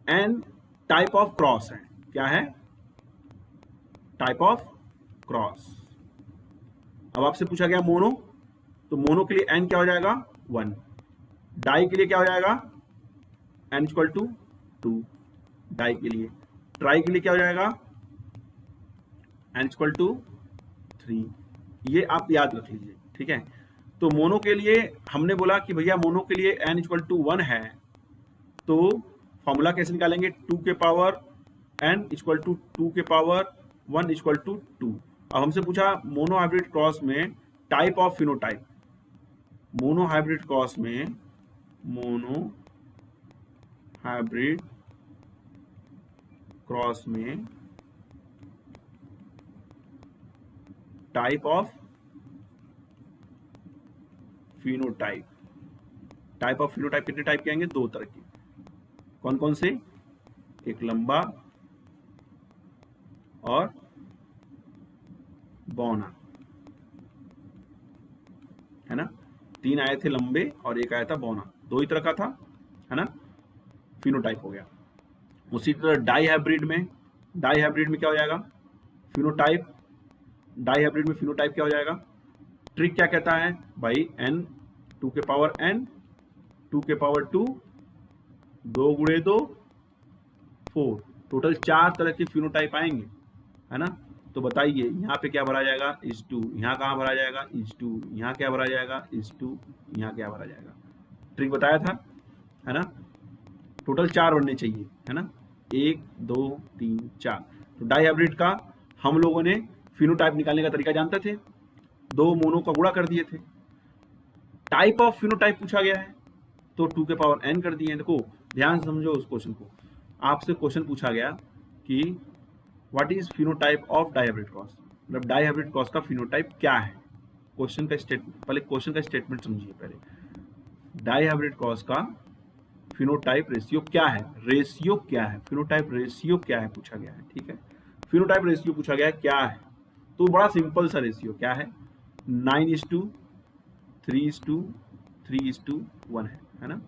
[SPEAKER 1] n type of cross है। क्या है? Type of cross. अब आपसे पूछा गया मोनो, तो मोनो के लिए n क्या हो जाएगा? 1। डाई के लिए क्या हो जाएगा? n इक्वल टू 2 डाई के लिए। ट्राई के लिए क्या हो जाएगा? n equal to 3। ये आप याद रख लीजिए, ठीक है। तो मोनो के लिए हमने बोला कि भैया मोनो के लिए n इक्वल टू 1 है, तो फॉर्मूला कैसे निकालेंगे? 2 के पावर n इक्वल टू 2 के पावर 1 इक्वल टू 2। अब हमसे पूछा मोनो हाइब्रिड क्रॉस में type of phenotype. Mono hybrid cross में, मोनो हाइब्रिड क्रॉस में type of phenotype, type of phenotype कितने टाइप के आएंगे? 2 तरह के। कौन कौन से? एक लंबा और बौना, है ना। 3 आए थे लंबे और एक आया था बौना, 2 ही तरह का था, है ना। फिनोटाइप हो गया। उसी तरह डाई हाइब्रिड में क्या हो जाएगा? फिनोटाइप। डाई हाइब्रिड में फिनोटाइप क्या हो जाएगा? ट्रिक क्या कहता है भाई? n 2 के पावर n 2 के पावर 2 2 गुणे 2 4, टोटल 4 तरह के फिनोटाइप आएंगे, है ना। तो बताइए यहाँ पे क्या भरा जाएगा? इज 2। यहाँ कहाँ भरा जाएगा? इज 2। यहाँ क्या भरा जाएगा? इज 2। यहाँ क्या भरा जाएगा? ट्रिक बताया था, है ना। टोटल 4 बनने चाहिए, है ना। 1 2 3 4। तो डाई हाइब्रिड का हम लोगों ने फिनोटाइप निकालने का तरीका जानते थे, 2 मोनो का गुणा कर दिए थे। टाइप ऑफ फिनोटाइप पूछा गया है तो 2 के पावर n कर दिए। देखो ध्यान से समझो उस क्वेश्चन को। आपसे क्वेश्चन पूछा गया कि what is phenotype of dihybrid cross, मतलब डाइहाइब्रिड क्रॉस का फिनोटाइप क्या है। क्वेश्चन का स्टेटमेंट, पहले क्वेश्चन का स्टेटमेंट समझिए। पहले डाइहाइब्रिड क्रॉस का फिनोटाइप रेशियो क्या है? रेशियो क्या है? फिनोटाइप रेशियो क्या है पूछा गया है, ठीक है। फिनोटाइप रेशियो पूछा गया है क्या है, तो बड़ा सिंपल सा रेशियो क्या है? 9:3:3:1 है ना,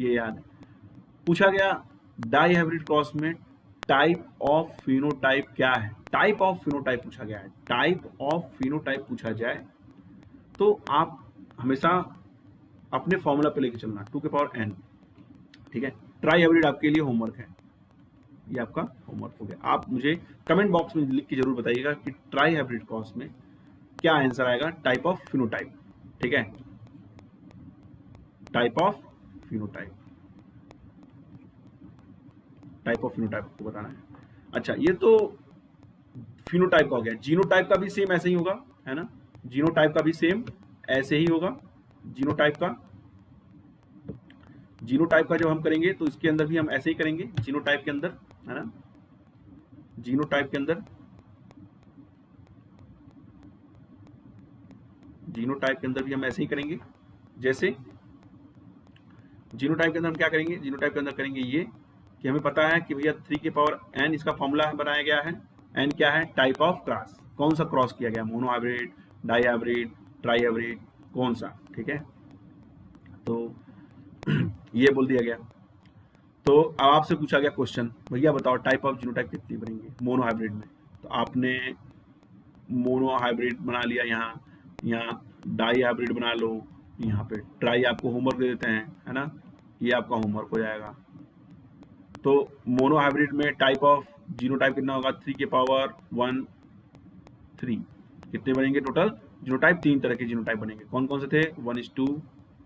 [SPEAKER 1] ये याद है। पूछा गया डाई हाइब्रिड क्रॉस में टाइप ऑफ फिनोटाइप क्या है? टाइप ऑफ फिनोटाइप पूछा गया है। टाइप ऑफ फिनोटाइप पूछा जाए तो आप हमेशा अपने फॉर्मूला पे लेके चलना, 2 के पावर n, ठीक है। ट्राई हाइब्रिड आपके लिए होमवर्क है, ये आपका होमवर्क हो गया। आप मुझे कमेंट बॉक्स में लिख के जरूर बताइएगा कि ट्राई हाइब्रिड क्रॉस में क्या आंसर आएगा टाइप ऑफ फिनोटाइप, ठीक है। Type of phenotype, type of phenotype आपको बताना है। अच्छा, ये तो फिनोटाइप का हो गया। जीनोटाइप का भी सेम ऐसे ही होगा, है ना। जीनोटाइप का भी सेम ऐसे ही होगा। जीनोटाइप का जब हम करेंगे तो इसके अंदर भी हम ऐसे ही करेंगे। जीनोटाइप के अंदर, है ना, जीनोटाइप के अंदर भी हम ऐसे ही करेंगे। जैसे जीनोटाइप के अंदर हम क्या करेंगे? जीनोटाइप के अंदर करेंगे ये कि हमें पता है कि भैया 3 के पावर n इसका फॉर्मूला बनाया गया है। n क्या है? टाइप ऑफ क्रॉस, कौन सा क्रॉस किया गया? Monohybrid, dihybrid, trihybrid, कौन सा, ठीक है। तो ये बोल दिया गया। तो अब आपसे पूछा गया क्वेश्चन, भैया बताओ टाइप ऑफ जीनोटाइप कितनी बनेंगे मोनो हाइब्रिड में? तो आपने मोनो हाइब्रिड बना लिया, यहाँ डाई हाइब्रिड बना लो, यहाँ पे ट्राई आपको होमवर्क दे देते हैं, है ना, ये आपका होमवर्क हो जाएगा। तो मोनो हाइब्रिड में टाइप ऑफ जीनोटाइप कितना होगा? 3 के पावर 1 3। कितने बनेंगे टोटल जीनोटाइप? 3 तरह के जीनोटाइप बनेंगे। कौन कौन से थे? 1:2,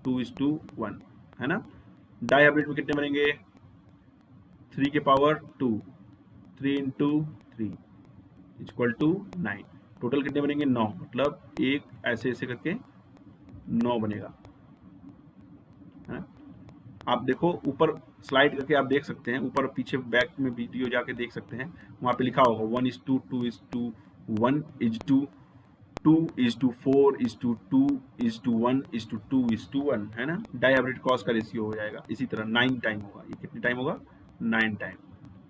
[SPEAKER 1] 2:1, है ना। डाई हाइब्रिड में कितने बनेंगे? 3 के पावर 2, 3 × 3 = 9। टोटल कितने बनेंगे? 9, मतलब एक ऐसे ऐसे करके 9 बनेगा, है ना। आप देखो ऊपर स्लाइड करके आप देख सकते हैं, ऊपर पीछे बैक में वीडियो जाके देख सकते हैं, वहाँ पे लिखा होगा 1:2, 2:1, 2:4, 2:1, है ना। डाई हाइब्रिड क्रॉस का रेशियो हो जाएगा इसी तरह 9 टाइम होगा। ये कितने टाइम होगा? 9 टाइम,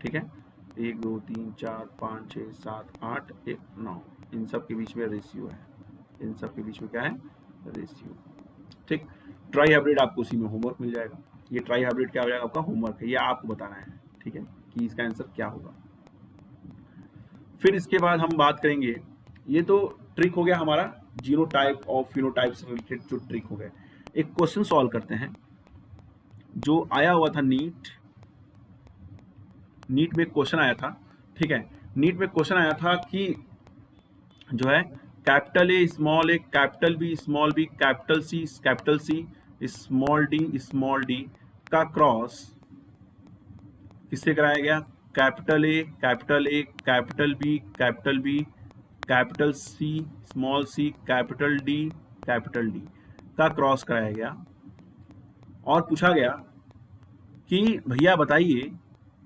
[SPEAKER 1] ठीक है। 1 2 3 4 5 6 7 8 1 9, इन सब के बीच में रेशियो है। इन सब के बीच में क्या है? रेशियो, ठीक। ट्राई हाइब्रिड आपको उसी में होमवर्क मिल जाएगा। ये ट्राई हाइब्रिड क्या हो जाएगा? आपका होमवर्क है, ये आपको बताना है, ठीक है, कि इसका आंसर क्या होगा। फिर इसके बाद हम बात करेंगे, ये तो ट्रिक हो गया हमारा जीनोटाइप और फिनोटाइप से रिलेटेड जो ट्रिक हो गए। एक क्वेश्चन सॉल्व करते हैं जो आया हुआ था नीट में क्वेश्चन आया था, ठीक है। नीट में क्वेश्चन आया था कि जो है capital A, capital B, small B, capital C, small D का क्रॉस किससे कराया गया? Capital A, capital B, capital C, small C, capital D का क्रॉस कराया गया। और पूछा गया कि भैया बताइए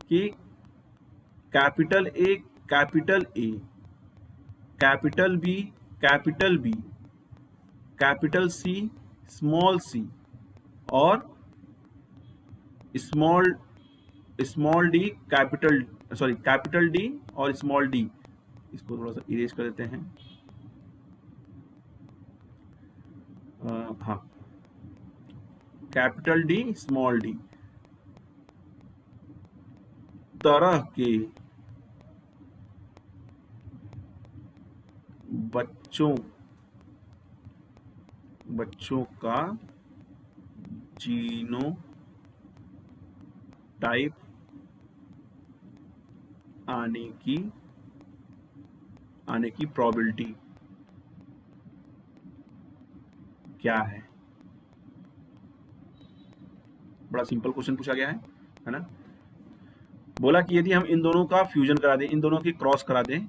[SPEAKER 1] कि capital A, capital B, capital C, small C और small small D capital, sorry capital D और स्मॉल डी, इसको थोड़ा सा इरेज कर देते हैं। हाँ, कैपिटल डी स्मॉल डी, तरह के बच्चों का जीनोटाइप आने की प्रोबेबिलिटी क्या है? बड़ा सिंपल क्वेश्चन पूछा गया है ना। बोला कि यदि हम इन दोनों का फ्यूजन करा दें, इन दोनों की क्रॉस करा दें,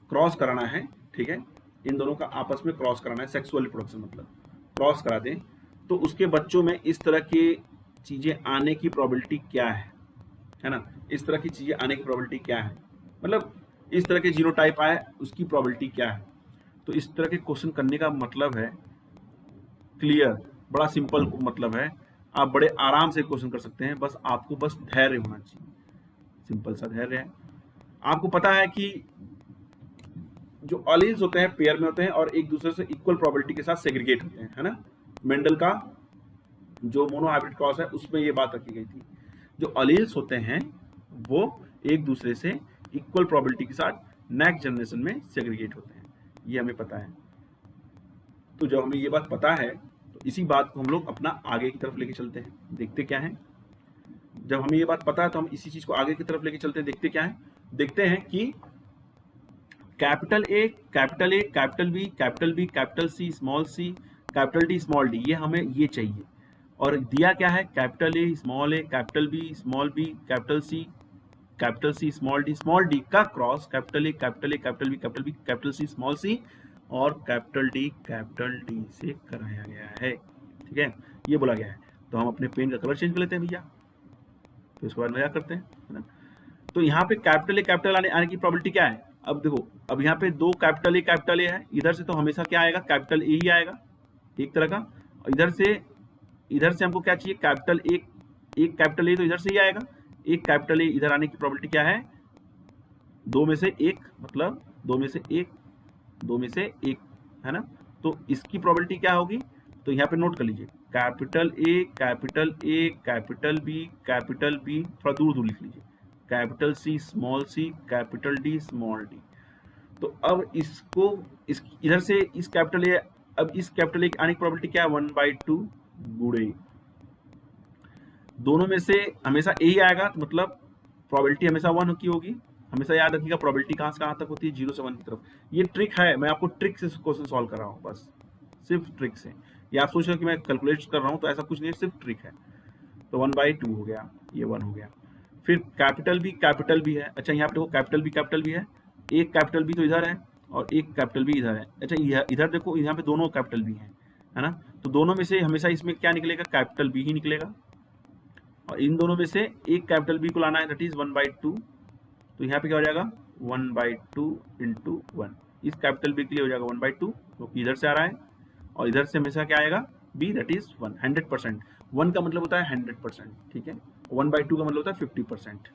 [SPEAKER 1] क्रॉस कराना है, ठीक है, इन दोनों का आपस में क्रॉस कराना है, सेक्सुअल रिप्रोडक्शन मतलब क्रॉस करा दें, तो उसके बच्चों में इस तरह की चीजें आने की प्रोबेबिलिटी क्या है ना, इस तरह की चीजें आने की प्रोबेबिलिटी क्या है, मतलब इस तरह के जीनोटाइप आए उसकी प्रोबेबिलिटी क्या है। तो इस तरह के क्वेश्चन करने का मतलब है क्लियर, बड़ा सिंपल मतलब है, आप बड़े आराम से क्वेश्चन कर सकते हैं, बस आपको बस धैर्य होना चाहिए, सिंपल सा धैर्य है। आपको पता है कि जो अलील्स होते हैं पेयर में होते हैं और एक दूसरे से इक्वल प्रोबेबिलिटी के साथ सेग्रीगेट होते हैं, है ना। मेंडल का जो मोनोहाइब्रिड क्रॉस है उसमें ये बात रखी गई थी, जो अलील्स होते हैं वो एक दूसरे से इक्वल प्रोबेबिलिटी के साथ नेक्स्ट जनरेशन में सेग्रीगेट होते हैं, ये हमें पता है। तो जब हमें ये बात पता है तो इसी बात को हम लोग अपना आगे की तरफ लेके चलते हैं, देखते क्या है। जब हमें ये बात पता है तो हम इसी चीज को आगे की तरफ लेके चलते हैं, देखते क्या है। देखते हैं कि capital A, capital B, capital C, small C, capital D, small D, ये हमें ये चाहिए। और दिया क्या है, capital A, capital B, small B, capital C, small D का cross capital A, capital B, capital C, और कैपिटल डी से कराया गया है, ठीक है, ये बोला गया है। तो हम अपने पेन का कलर चेंज कर लेते हैं भैया, तो इसके बाद मजा करते हैं, है ना। तो यहाँ पे कैपिटल ए आने की प्रोबेबिलिटी क्या है। अब देखो, अब यहाँ पे दो कैपिटल ए है, इधर से तो हमेशा क्या आएगा, कैपिटल ए ही आएगा एक तरह का, और इधर से हमको क्या चाहिए, कैपिटल एक कैपिटल ए तो इधर से ही आएगा, एक कैपिटल ए इधर आने की प्रोबेबिलिटी क्या है, दो में से एक, मतलब दो में से एक, है ना। तो इसकी प्रोबेबिलिटी क्या होगी, तो यहाँ पे नोट कर लीजिए, कैपिटल ए, कैपिटल बी, थोड़ा दूर लिख लीजिए, capital C, capital D, small D. तो अब इसको इधर से इस कैपिटल ए, अब इस कैपिटल ए आने की प्रोबेबिलिटी क्या है, 1/2 गुणे, दोनों में से हमेशा ए ही आएगा, तो मतलब प्रोबेबिलिटी हमेशा 1 की होगी। हमेशा याद रखिएगा प्रोबेबिलिटी कहाँ से कहाँ तक होती है, 0 से 1 की तरफ। ये ट्रिक है, मैं आपको ट्रिक से क्वेश्चन सॉल्व कर रहा हूँ, बस सिर्फ ट्रिक से। ये आप सोच रहे हो कि मैं कैलकुलेट कर रहा हूँ, तो ऐसा कुछ नहीं है, सिर्फ ट्रिक है। तो 1/2 हो गया, ये 1 हो गया। फिर कैपिटल बी है, अच्छा यहाँ पे देखो कैपिटल बी है, एक कैपिटल बी तो इधर है और एक कैपिटल बी इधर है। अच्छा इधर देखो, यहाँ पे दोनों कैपिटल बी है ना, तो दोनों में से हमेशा इसमें क्या निकलेगा, कैपिटल बी ही निकलेगा, और इन दोनों में से एक कैपिटल बी को लाना है, दैट इज 1/2। तो यहाँ पे क्या हो जाएगा, 1/2 इंटू 1, इस कैपिटल बी के लिए हो जाएगा 1/2, क्योंकि इधर से आ रहा है, और इधर से हमेशा क्या आएगा, बी, दैट इज 1, 100%। 1 का मतलब होता है 100%, ठीक है, 1/2 का मतलब होता है 50%,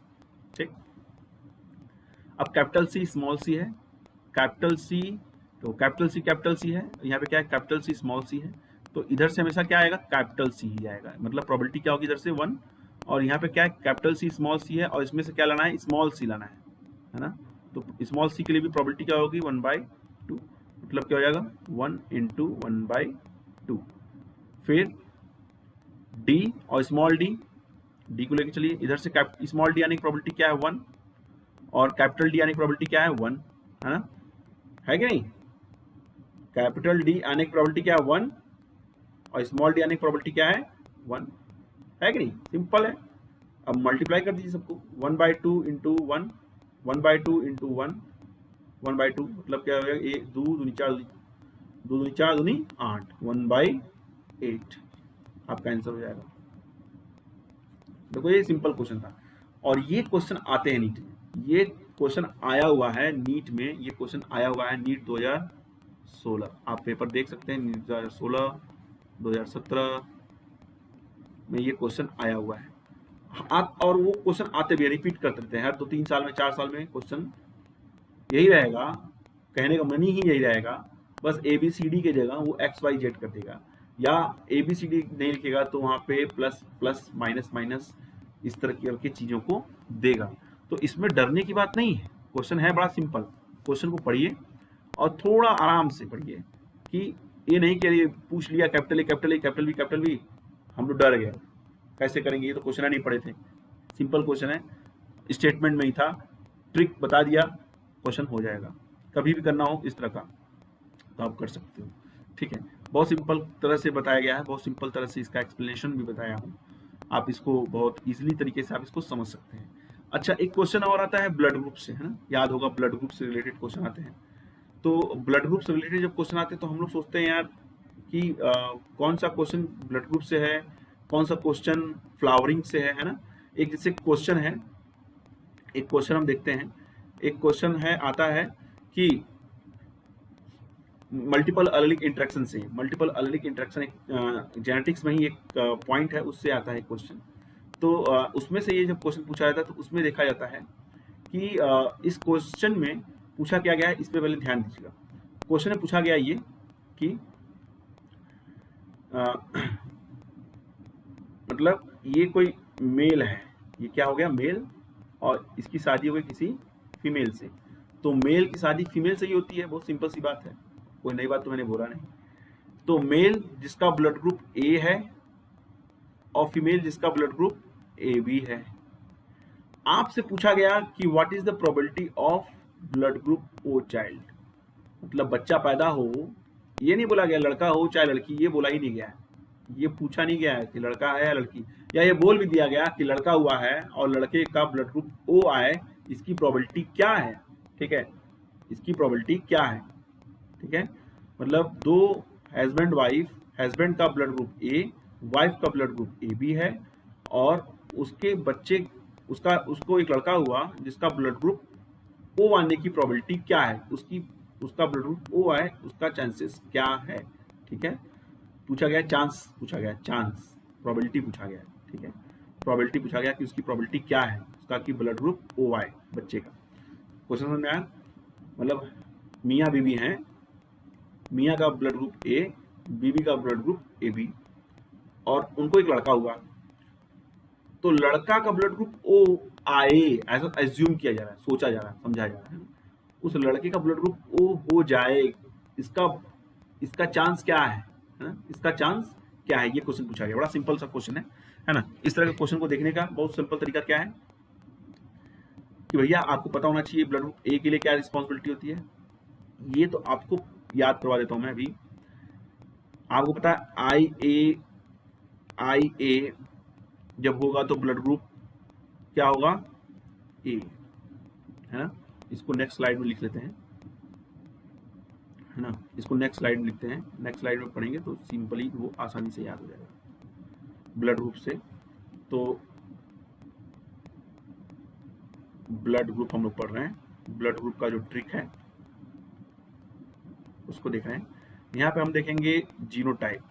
[SPEAKER 1] ठीक। अब कैपिटल सी, स्मॉल सी है, कैपिटल सी, तो कैपिटल सी है, यहाँ पे क्या है, कैपिटल सी, स्मॉल सी है, तो इधर से हमेशा क्या आएगा, कैपिटल सी ही आएगा, मतलब प्रोबेबिलिटी क्या होगी, इधर से 1, और यहाँ पे क्या है, कैपिटल सी, स्मॉल सी है, और इसमें से क्या लाना है, स्मॉल सी लाना है ना। तो स्मॉल सी के लिए भी प्रोबेबिलिटी क्या होगी, 1/2, मतलब क्या हो जाएगा, 1 इंटू 1/2। फिर डी और स्मॉल डी को लेके चलिए, इधर से स्मॉल डी आने की प्रोबेबिलिटी क्या है, 1, और कैपिटल डी आने की प्रोबेबिलिटी क्या है, 1, है ना, है कि नहीं। कैपिटल डी आने की प्रोबेबिलिटी क्या है, 1, और स्मॉल डी आने की प्रोबेबिलिटी क्या है, 1, है कि नहीं, सिंपल है। अब मल्टीप्लाई कर दीजिए सबको, 1/2 इंटू 1, 1/2 इंटू 1, 1/2 मतलब क्या हो जाएगा, 1 2 दूनी 4 दूनी 4 दूनी 8, 1/8 आपका आंसर हो जाएगा। देखो ये सिंपल क्वेश्चन था, और ये क्वेश्चन आते हैं नीट में, ये क्वेश्चन आया हुआ है नीट में, ये क्वेश्चन आया हुआ है नीट 2016, आप पेपर देख सकते हैं, नीट 2016, 2017 में ये क्वेश्चन आया हुआ है। और वो क्वेश्चन आते भी रिपीट करते रहते हैं, हर 2-3 साल में 4 साल में क्वेश्चन यही रहेगा, कहने का मन ही यही रहेगा, बस ए बी सी डी की जगह वो एक्स वाई जेड कर देगा, या ए बी सी डी नहीं लिखेगा तो वहाँ पे प्लस प्लस माइनस माइनस इस तरह की चीज़ों को देगा। तो इसमें डरने की बात नहीं है, क्वेश्चन है बड़ा सिंपल। क्वेश्चन को पढ़िए और थोड़ा आराम से पढ़िए, कि ये नहीं कि अरे पूछ लिया capital A capital A capital B capital B, हम लोग डर गए कैसे करेंगे, ये तो क्वेश्चन नहीं पढ़े थे। सिंपल क्वेश्चन है, स्टेटमेंट में ही था, ट्रिक बता दिया, क्वेश्चन हो जाएगा। कभी भी करना हो इस तरह का तो आप कर सकते हो, ठीक है। बहुत सिंपल तरह से बताया गया है, बहुत सिंपल तरह से इसका एक्सप्लेनेशन भी बताया हूँ, आप इसको बहुत इजीली तरीके से आप इसको समझ सकते हैं। अच्छा, एक क्वेश्चन और आता है ब्लड ग्रुप से, है ना, याद होगा ब्लड ग्रुप से रिलेटेड क्वेश्चन आते हैं। तो ब्लड ग्रुप से रिलेटेड जब क्वेश्चन आते हैं तो हम लोग सोचते हैं यार कि कौन सा क्वेश्चन ब्लड ग्रुप से है, कौन सा क्वेश्चन फ्लावरिंग से है ना। एक जैसे क्वेश्चन है, एक क्वेश्चन हम देखते हैं, एक क्वेश्चन है आता है कि मल्टीपल एलिलिक इंटरेक्शन से, मल्टीपल एलिलिक इंटरेक्शन एक जेनेटिक्स में ही एक पॉइंट है, उससे आता है क्वेश्चन। तो उसमें से ये जब क्वेश्चन पूछा जाता है तो उसमें देखा जाता है कि इस क्वेश्चन में पूछा क्या गया है, इस पे पहले ध्यान दीजिएगा। क्वेश्चन में पूछा गया ये कि मतलब ये कोई मेल है, ये क्या हो गया मेल, और इसकी शादी हो गई किसी फीमेल से। तो मेल की शादी फीमेल से ही होती है, बहुत सिंपल सी बात है, कोई नई बात तो मैंने बोला नहीं। तो मेल जिसका ब्लड ग्रुप ए है और फीमेल जिसका ब्लड ग्रुप ए बी है, आपसे पूछा गया कि what is the probability of blood group O child, मतलब बच्चा पैदा हो, ये नहीं बोला गया लड़का हो चाहे लड़की, ये बोला ही नहीं गया है, ये पूछा नहीं गया है कि लड़का है या लड़की, या ये बोल भी दिया गया कि लड़का हुआ है और लड़के का ब्लड ग्रुप ओ आए, इसकी प्रोबेबिलिटी क्या है, ठीक है, इसकी प्रोबेबिलिटी क्या है, ठीक है। मतलब दो हस्बैंड वाइफ, हस्बैंड का ब्लड ग्रुप ए, वाइफ का ब्लड ग्रुप ए बी है, और उसके बच्चे उसको एक लड़का हुआ जिसका ब्लड ग्रुप ओ आने की प्रोबेबिलिटी क्या है, उसका ब्लड ग्रुप ओ आए उसका चांसेस क्या है, ठीक है। पूछा गया चांस, पूछा गया चांस, प्रोबेबिलिटी पूछा गया, ठीक है, प्रोबेबिलिटी पूछा गया कि उसकी प्रोबेबिलिटी क्या है उसका कि ब्लड ग्रुप ओ आए बच्चे का। क्वेश्चन समझ में आया, मतलब मियाँ बीवी हैं, मियाँ का ब्लड ग्रुप ए, बीबी का ब्लड ग्रुप ए बी, और उनको एक लड़का हुआ, तो लड़का का ब्लड ग्रुप ओ आए, ऐसा एज्यूम किया जा रहा है, सोचा जा रहा है, समझा जा रहा है, उस लड़के का ब्लड ग्रुप ओ हो जाए, इसका इसका चांस क्या है ना, इसका चांस क्या है, ये क्वेश्चन पूछा गया। बड़ा सिंपल सा क्वेश्चन है ना। इस तरह के क्वेश्चन को देखने का बहुत सिंपल तरीका क्या है कि भैया आपको पता होना चाहिए ब्लड ग्रुप ए के लिए क्या रिस्पॉन्सिबिलिटी होती है, ये तो आपको याद करवा देता हूं मैं अभी। आपको पता है आई ए जब होगा तो ब्लड ग्रुप क्या होगा, ए, है ना। इसको नेक्स्ट स्लाइड में लिख लेते हैं, है ना, इसको नेक्स्ट स्लाइड में लिखते हैं, नेक्स्ट स्लाइड में पढ़ेंगे तो सिंपली वो आसानी से याद हो जाएगा ब्लड ग्रुप से। तो ब्लड ग्रुप हम लोग पढ़ रहे हैं, ब्लड ग्रुप का जो ट्रिक है उसको देख रहे हैं। यहाँ पे हम देखेंगे जीनोटाइप,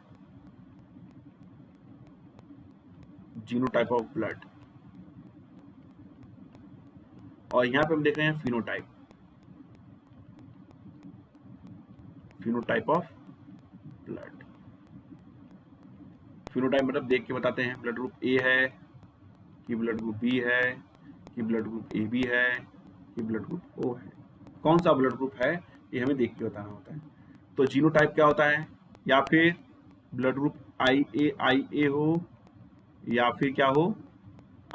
[SPEAKER 1] जीनोटाइप ऑफ ब्लड, और यहाँ पे हम देख रहे हैं phenotype, phenotype of blood. Phenotype मतलब देख के बताते हैं ब्लड ग्रुप ए है कि ब्लड ग्रुप बी है कि ब्लड ग्रुप ए बी है कि ब्लड ग्रुप ओ है, कौन सा ब्लड ग्रुप है ये हमें देख के बताना होता है। तो जीनोटाइप क्या होता है, या फिर ब्लड ग्रुप आई ए हो, या फिर क्या हो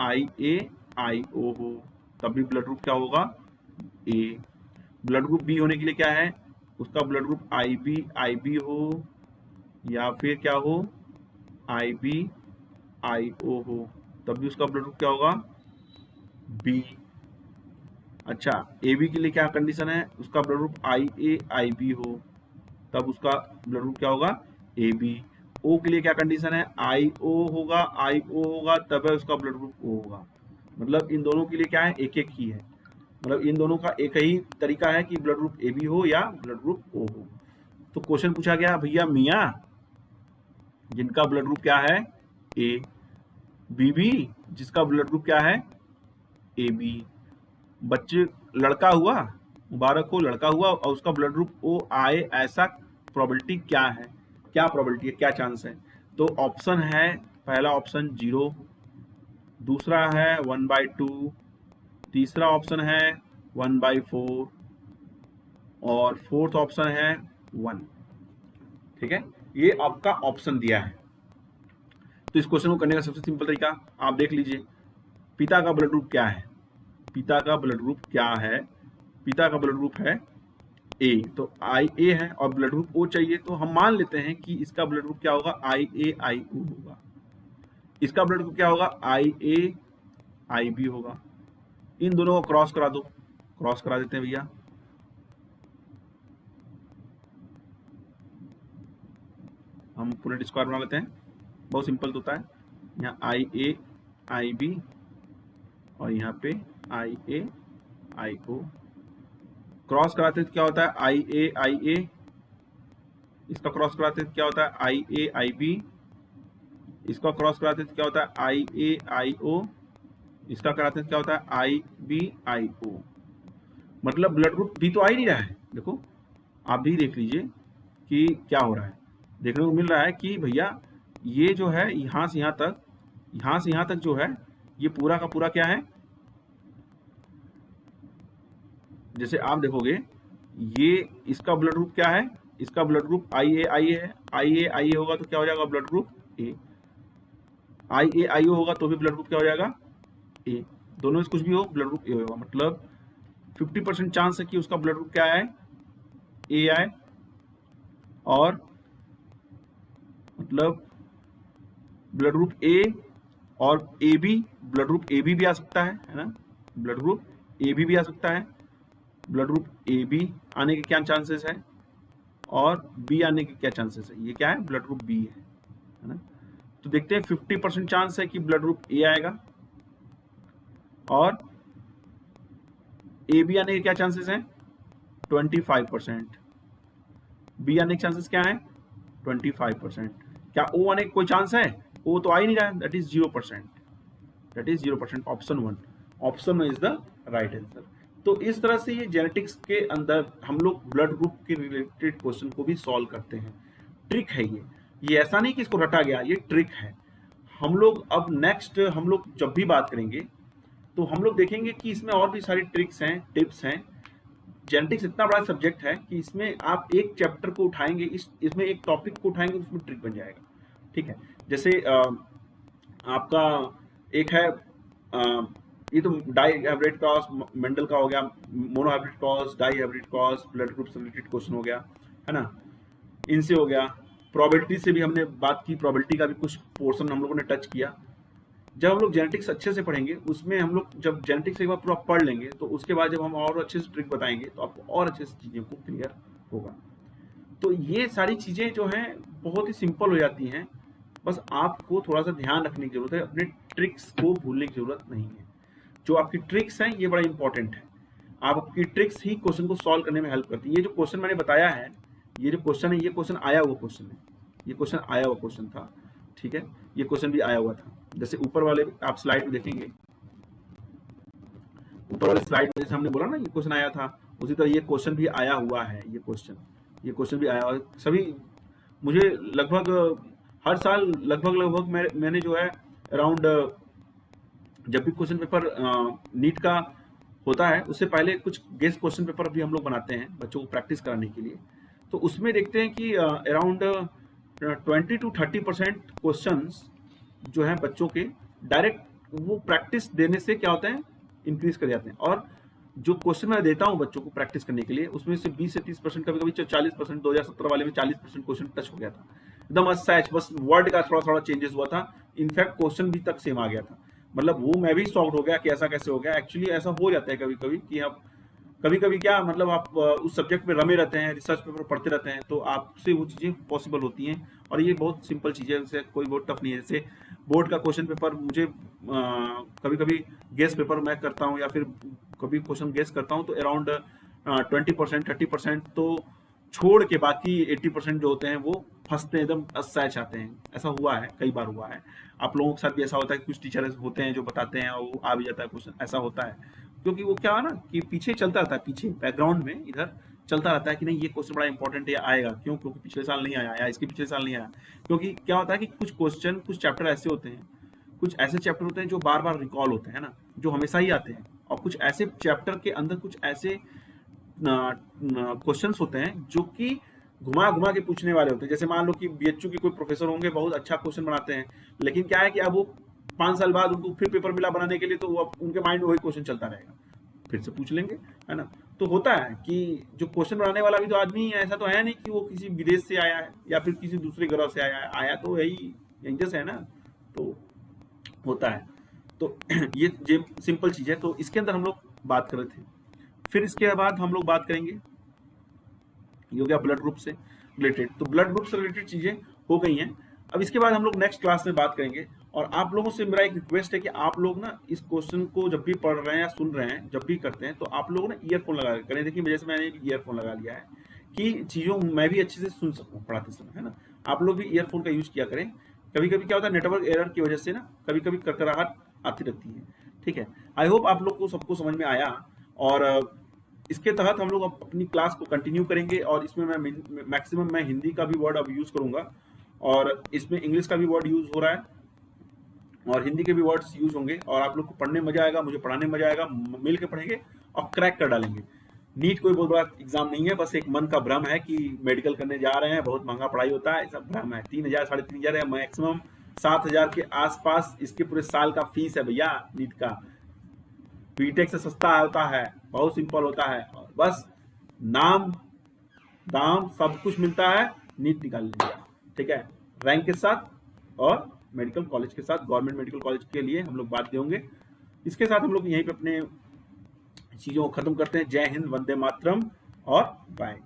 [SPEAKER 1] आई ओ हो, तब भी ब्लड ग्रुप क्या होगा ए। ब्लड ग्रुप बी होने के लिए क्या है, उसका ब्लड ग्रुप आई बी हो, या फिर क्या हो आई ओ हो, तब भी उसका ब्लड ग्रुप क्या होगा बी। अच्छा, ए बी के लिए क्या कंडीशन है, उसका ब्लड ग्रुप आई बी हो, तब उसका ब्लड ग्रुप क्या होगा ए बी। ओ के लिए क्या कंडीशन है, आई ओ होगा तब है उसका ब्लड ग्रुप ओ होगा। मतलब इन दोनों के लिए क्या है, एक एक ही है, मतलब इन दोनों का एक ही तरीका है कि ब्लड ग्रुप ए बी हो या ब्लड ग्रुप ओ हो। तो क्वेश्चन पूछा गया भैया मियाँ जिनका ब्लड ग्रुप क्या है ए, बीबी जिसका ब्लड ग्रुप क्या है, ए बी। बच्चे लड़का हुआ, मुबारक हो, लड़का हुआ और उसका ब्लड ग्रुप ओ आए, ऐसा प्रोबेबिलिटी क्या है, क्या प्रोबेबिलिटी है, क्या चांस है? तो ऑप्शन है, पहला ऑप्शन 0, दूसरा है 1/2, तीसरा ऑप्शन है 1/4 और फोर्थ ऑप्शन है 1। ठीक है, ये आपका ऑप्शन दिया है। तो इस क्वेश्चन को करने का सबसे सिंपल तरीका आप देख लीजिए, पिता का ब्लड ग्रुप क्या है, पिता का ब्लड ग्रुप क्या है, पिता का ब्लड ग्रुप है ए, तो आई ए है और ब्लड ग्रुप ओ चाहिए, तो हम मान लेते हैं कि इसका ब्लड ग्रुप क्या होगा, आई ए आई ओ होगा। इसका ब्लड ग्रुप क्या होगा, आई ए आई बी होगा। इन दोनों को क्रॉस करा दो, क्रॉस करा देते हैं भैया। हम पूरे स्क्वायर बना लेते हैं, बहुत सिंपल तो होता है। यहाँ आई ए आई बी और यहाँ पे आई ए आई ओ, क्रॉस कराते हैं तो क्या होता है, आई ए आई ए, इसका क्रॉस कराते हैं तो क्या होता है, आई ए आई बी, इसका क्रॉस कराते हैं तो क्या होता है, आई ए आई ओ, इसका कराते हैं तो क्या होता है, आई बी आई ओ। मतलब ब्लड ग्रुप बी तो आ ही नहीं रहा है। देखो आप भी देख लीजिए कि क्या हो रहा है, देखने को मिल रहा है कि भैया ये जो है यहाँ से यहाँ तक, यहाँ से यहाँ तक जो है ये पूरा का पूरा क्या है, जैसे आप देखोगे ये इसका ब्लड ग्रुप क्या है, इसका ब्लड ग्रुप आई ए आई ए है, आई ए आई ए होगा तो क्या हो जाएगा, ब्लड ग्रुप ए। आई ए आई ओ होगा तो भी ब्लड ग्रुप क्या हो जाएगा, ए। दोनों में से कुछ भी हो ब्लड ग्रुप ए होगा। मतलब 50% चांस है कि उसका ब्लड ग्रुप क्या है, ए आए, और मतलब ब्लड ग्रुप ए और A B, blood group A B भी आ सकता है ना, ब्लड ग्रुप ए बी भी आ सकता है। ब्लड ग्रुप ए बी आने के क्या चांसेस है और बी आने के क्या चांसेस है, ये क्या है, ब्लड ग्रुप बी है ना। तो देखते हैं 50% चांस है कि ब्लड ग्रुप ए आएगा और ए बी आने के क्या चांसेस हैं, 25%। बी आने के चांसेस क्या है, 25%। क्या ओ आने का कोई चांस है, ओ तो आ ही नहीं रहा है, that is 0%, that is 0%। Option 1, option 1 is the right answer. तो इस तरह से ये जेनेटिक्स के अंदर हम लोग ब्लड ग्रुप के रिलेटेड क्वेश्चन को भी सॉल्व करते हैं। ट्रिक है ये ऐसा नहीं कि इसको रटा गया, ये ट्रिक है। हम लोग अब नेक्स्ट हम लोग जब भी बात करेंगे तो हम लोग देखेंगे कि इसमें और भी सारी ट्रिक्स हैं, टिप्स हैं। जेनेटिक्स इतना बड़ा सब्जेक्ट है कि इसमें आप एक चैप्टर को उठाएंगे, इसमें एक टॉपिक को उठाएंगे, उसमें ट्रिक बन जाएगा। ठीक है, जैसे आपका एक है ये तो डाई हाइब्रिड क्रॉस मेंडल का हो गया, monohybrid cross, dihybrid cross, blood group से रिलेटेड क्वेश्चन हो गया, है ना, इनसे हो गया। प्रोबेबिलिटी से भी हमने बात की, प्रोबेबिलिटी का भी कुछ पोर्शन हम लोगों ने टच किया। जब हम लोग जेनेटिक्स अच्छे से पढ़ेंगे, उसमें हम लोग जब जेनेटिक्स एक बार पूरा पढ़ लेंगे तो उसके बाद जब हम और अच्छे से ट्रिक बताएंगे तो आपको और अच्छे से चीज़ें को क्लियर होगा। तो ये सारी चीज़ें जो हैं बहुत ही सिंपल हो जाती हैं, बस आपको थोड़ा सा ध्यान रखने की जरूरत है, अपने ट्रिक्स को भूलने की जरूरत नहीं है। जो आपकी ट्रिक्स हैं ये बड़ा इंपॉर्टेंट है, आपकी ट्रिक्स ही क्वेश्चन को सॉल्व करने में हेल्प करती है। ये जो क्वेश्चन मैंने बताया है, ये जो क्वेश्चन है, ये क्वेश्चन आया हुआ क्वेश्चन है, ये क्वेश्चन आया हुआ क्वेश्चन था। ठीक है, ये क्वेश्चन भी आया हुआ था, जैसे ऊपर वाले आप स्लाइड में देखेंगे, ऊपर वाले स्लाइड में जैसे हमने बोला ना ये क्वेश्चन आया था, उसी तरह ये क्वेश्चन भी आया हुआ है। ये क्वेश्चन भी आया हुआ है। सभी मुझे लगभग हर साल लगभग मैंने जो है अराउंड, जब भी क्वेश्चन पेपर नीट का होता है उससे पहले कुछ गेस्ट क्वेश्चन पेपर भी हम लोग बनाते हैं बच्चों को प्रैक्टिस कराने के लिए। तो उसमें देखते हैं कि अराउंड 20 to 30% क्वेश्चन जो है बच्चों के डायरेक्ट वो प्रैक्टिस देने से क्या होता है, इंक्रीज कर जाते हैं। और जो क्वेश्चन मैं देता हूँ बच्चों को प्रैक्टिस करने के लिए, उसमें से 20 से 30%, कभी कभी 40%, 2017 वाले में 40% क्वेश्चन टच हो गया था, एकदम सच, बस वर्ड का थोड़ा थोड़ा चेंजेस हुआ था, इनफैक्ट क्वेश्चन भी तक सेम आ गया था। मतलब वो मैं भी शॉक्ड हो गया कि ऐसा कैसे हो गया। एक्चुअली ऐसा हो जाता है कभी कभी कि आप कभी कभी क्या मतलब आप उस सब्जेक्ट में रमे रहते हैं, रिसर्च पेपर पढ़ते रहते हैं, तो आपसे वो चीज़ें पॉसिबल होती हैं। और ये बहुत सिंपल चीज़ है, जैसे कोई बहुत टफ नहीं है। जैसे बोर्ड का क्वेश्चन पेपर मुझे कभी कभी गेस पेपर मैं करता हूँ या फिर कभी क्वेश्चन गेस करता हूँ तो अराउंड 20%, 30%, तो छोड़ के बाकी 80% जो होते हैं वो फंसते हैं, एकदम असहज आते हैं। ऐसा हुआ है, कई बार हुआ है। आप लोगों के साथ भी ऐसा होता है कि कुछ टीचर होते हैं जो बताते हैं और वो आ भी जाता है क्वेश्चन, ऐसा होता है। क्योंकि वो क्या है ना कि पीछे चलता रहता है, पीछे बैकग्राउंड में इधर चलता रहता है कि नहीं ये क्वेश्चन बड़ा इंपॉर्टेंट है, आएगा क्यों, क्योंकि पिछले साल नहीं आया या इसके पिछले साल नहीं आया। क्योंकि क्या होता है कि कुछ क्वेश्चन, कुछ चैप्टर ऐसे होते हैं, कुछ ऐसे चैप्टर होते हैं जो बार बार रिकॉल होते हैं ना, जो हमेशा ही आते हैं। और कुछ ऐसे चैप्टर के अंदर कुछ ऐसे क्वेश्चंस होते हैं जो कि घुमा घुमा के पूछने वाले होते हैं। जैसे मान लो कि बीएचयू के कोई प्रोफेसर होंगे, बहुत अच्छा क्वेश्चन बनाते हैं, लेकिन क्या है कि अब वो 5 साल बाद उनको फिर पेपर मिला बनाने के लिए, तो वो उनके माइंड में वही क्वेश्चन चलता रहेगा, फिर से पूछ लेंगे, है ना। तो होता है कि जो क्वेश्चन बनाने वाला भी तो आदमी है, ऐसा तो है नहीं कि वो किसी विदेश से आया है या फिर किसी दूसरे ग्रह से आया है, आया तो यही यहीं से है ना। तो होता है। तो ये सिंपल चीज है। तो इसके अंदर हम लोग बात कर रहे थे। फिर इसके बाद हम लोग बात करेंगे, ये हो गया ब्लड ग्रुप से रिलेटेड। तो ब्लड ग्रुप से रिलेटेड चीजें हो गई हैं। अब इसके बाद हम लोग नेक्स्ट क्लास में बात करेंगे। और आप लोगों से मेरा एक रिक्वेस्ट है कि आप लोग ना इस क्वेश्चन को जब भी पढ़ रहे हैं या सुन रहे हैं, जब भी करते हैं, तो आप लोग ना ईयरफोन लगा के करें। देखिए जैसे मैंने ईयरफोन लगा लिया है कि चीजों मैं भी अच्छे से सुन सकूं पढ़ाते समय, है ना। आप लोग भी ईयरफोन का यूज किया करें। कभी कभी क्या होता है, नेटवर्क एरर की वजह से ना कभी कभी करकराहट आती रहती है। ठीक है, आई होप आप लोग को सबको समझ में आया। और इसके तहत हम लोग अपनी क्लास को कंटिन्यू करेंगे। और इसमें मैं मैक्सिमम मैं हिंदी का भी वर्ड अब यूज करूंगा, और इसमें इंग्लिश का भी वर्ड यूज हो रहा है, और हिंदी के भी वर्ड्स यूज होंगे। और आप लोग को पढ़ने में मजा आएगा, मुझे पढ़ाने में मजा आएगा, मिल के पढ़ेंगे और क्रैक कर डालेंगे। नीट कोई बहुत बड़ा एग्जाम नहीं है, बस एक मन का भ्रम है कि मेडिकल करने जा रहे हैं, बहुत महंगा पढ़ाई होता है, ऐसा भ्रम है। 3,000 3,500 है, मैक्सिमम 7,000 के आसपास इसके पूरे साल का फीस है भैया नीट का। बीटेक से सस्ता होता है, बहुत सिंपल होता है, बस नाम दाम सब कुछ मिलता है, नीट निकाल लीजिए। ठीक है, रैंक के साथ और मेडिकल कॉलेज के साथ, गवर्नमेंट मेडिकल कॉलेज के लिए हम लोग बात होंगे। इसके साथ हम लोग यहीं पे अपने चीजों को खत्म करते हैं। जय हिंद, वंदे मातरम और बाय।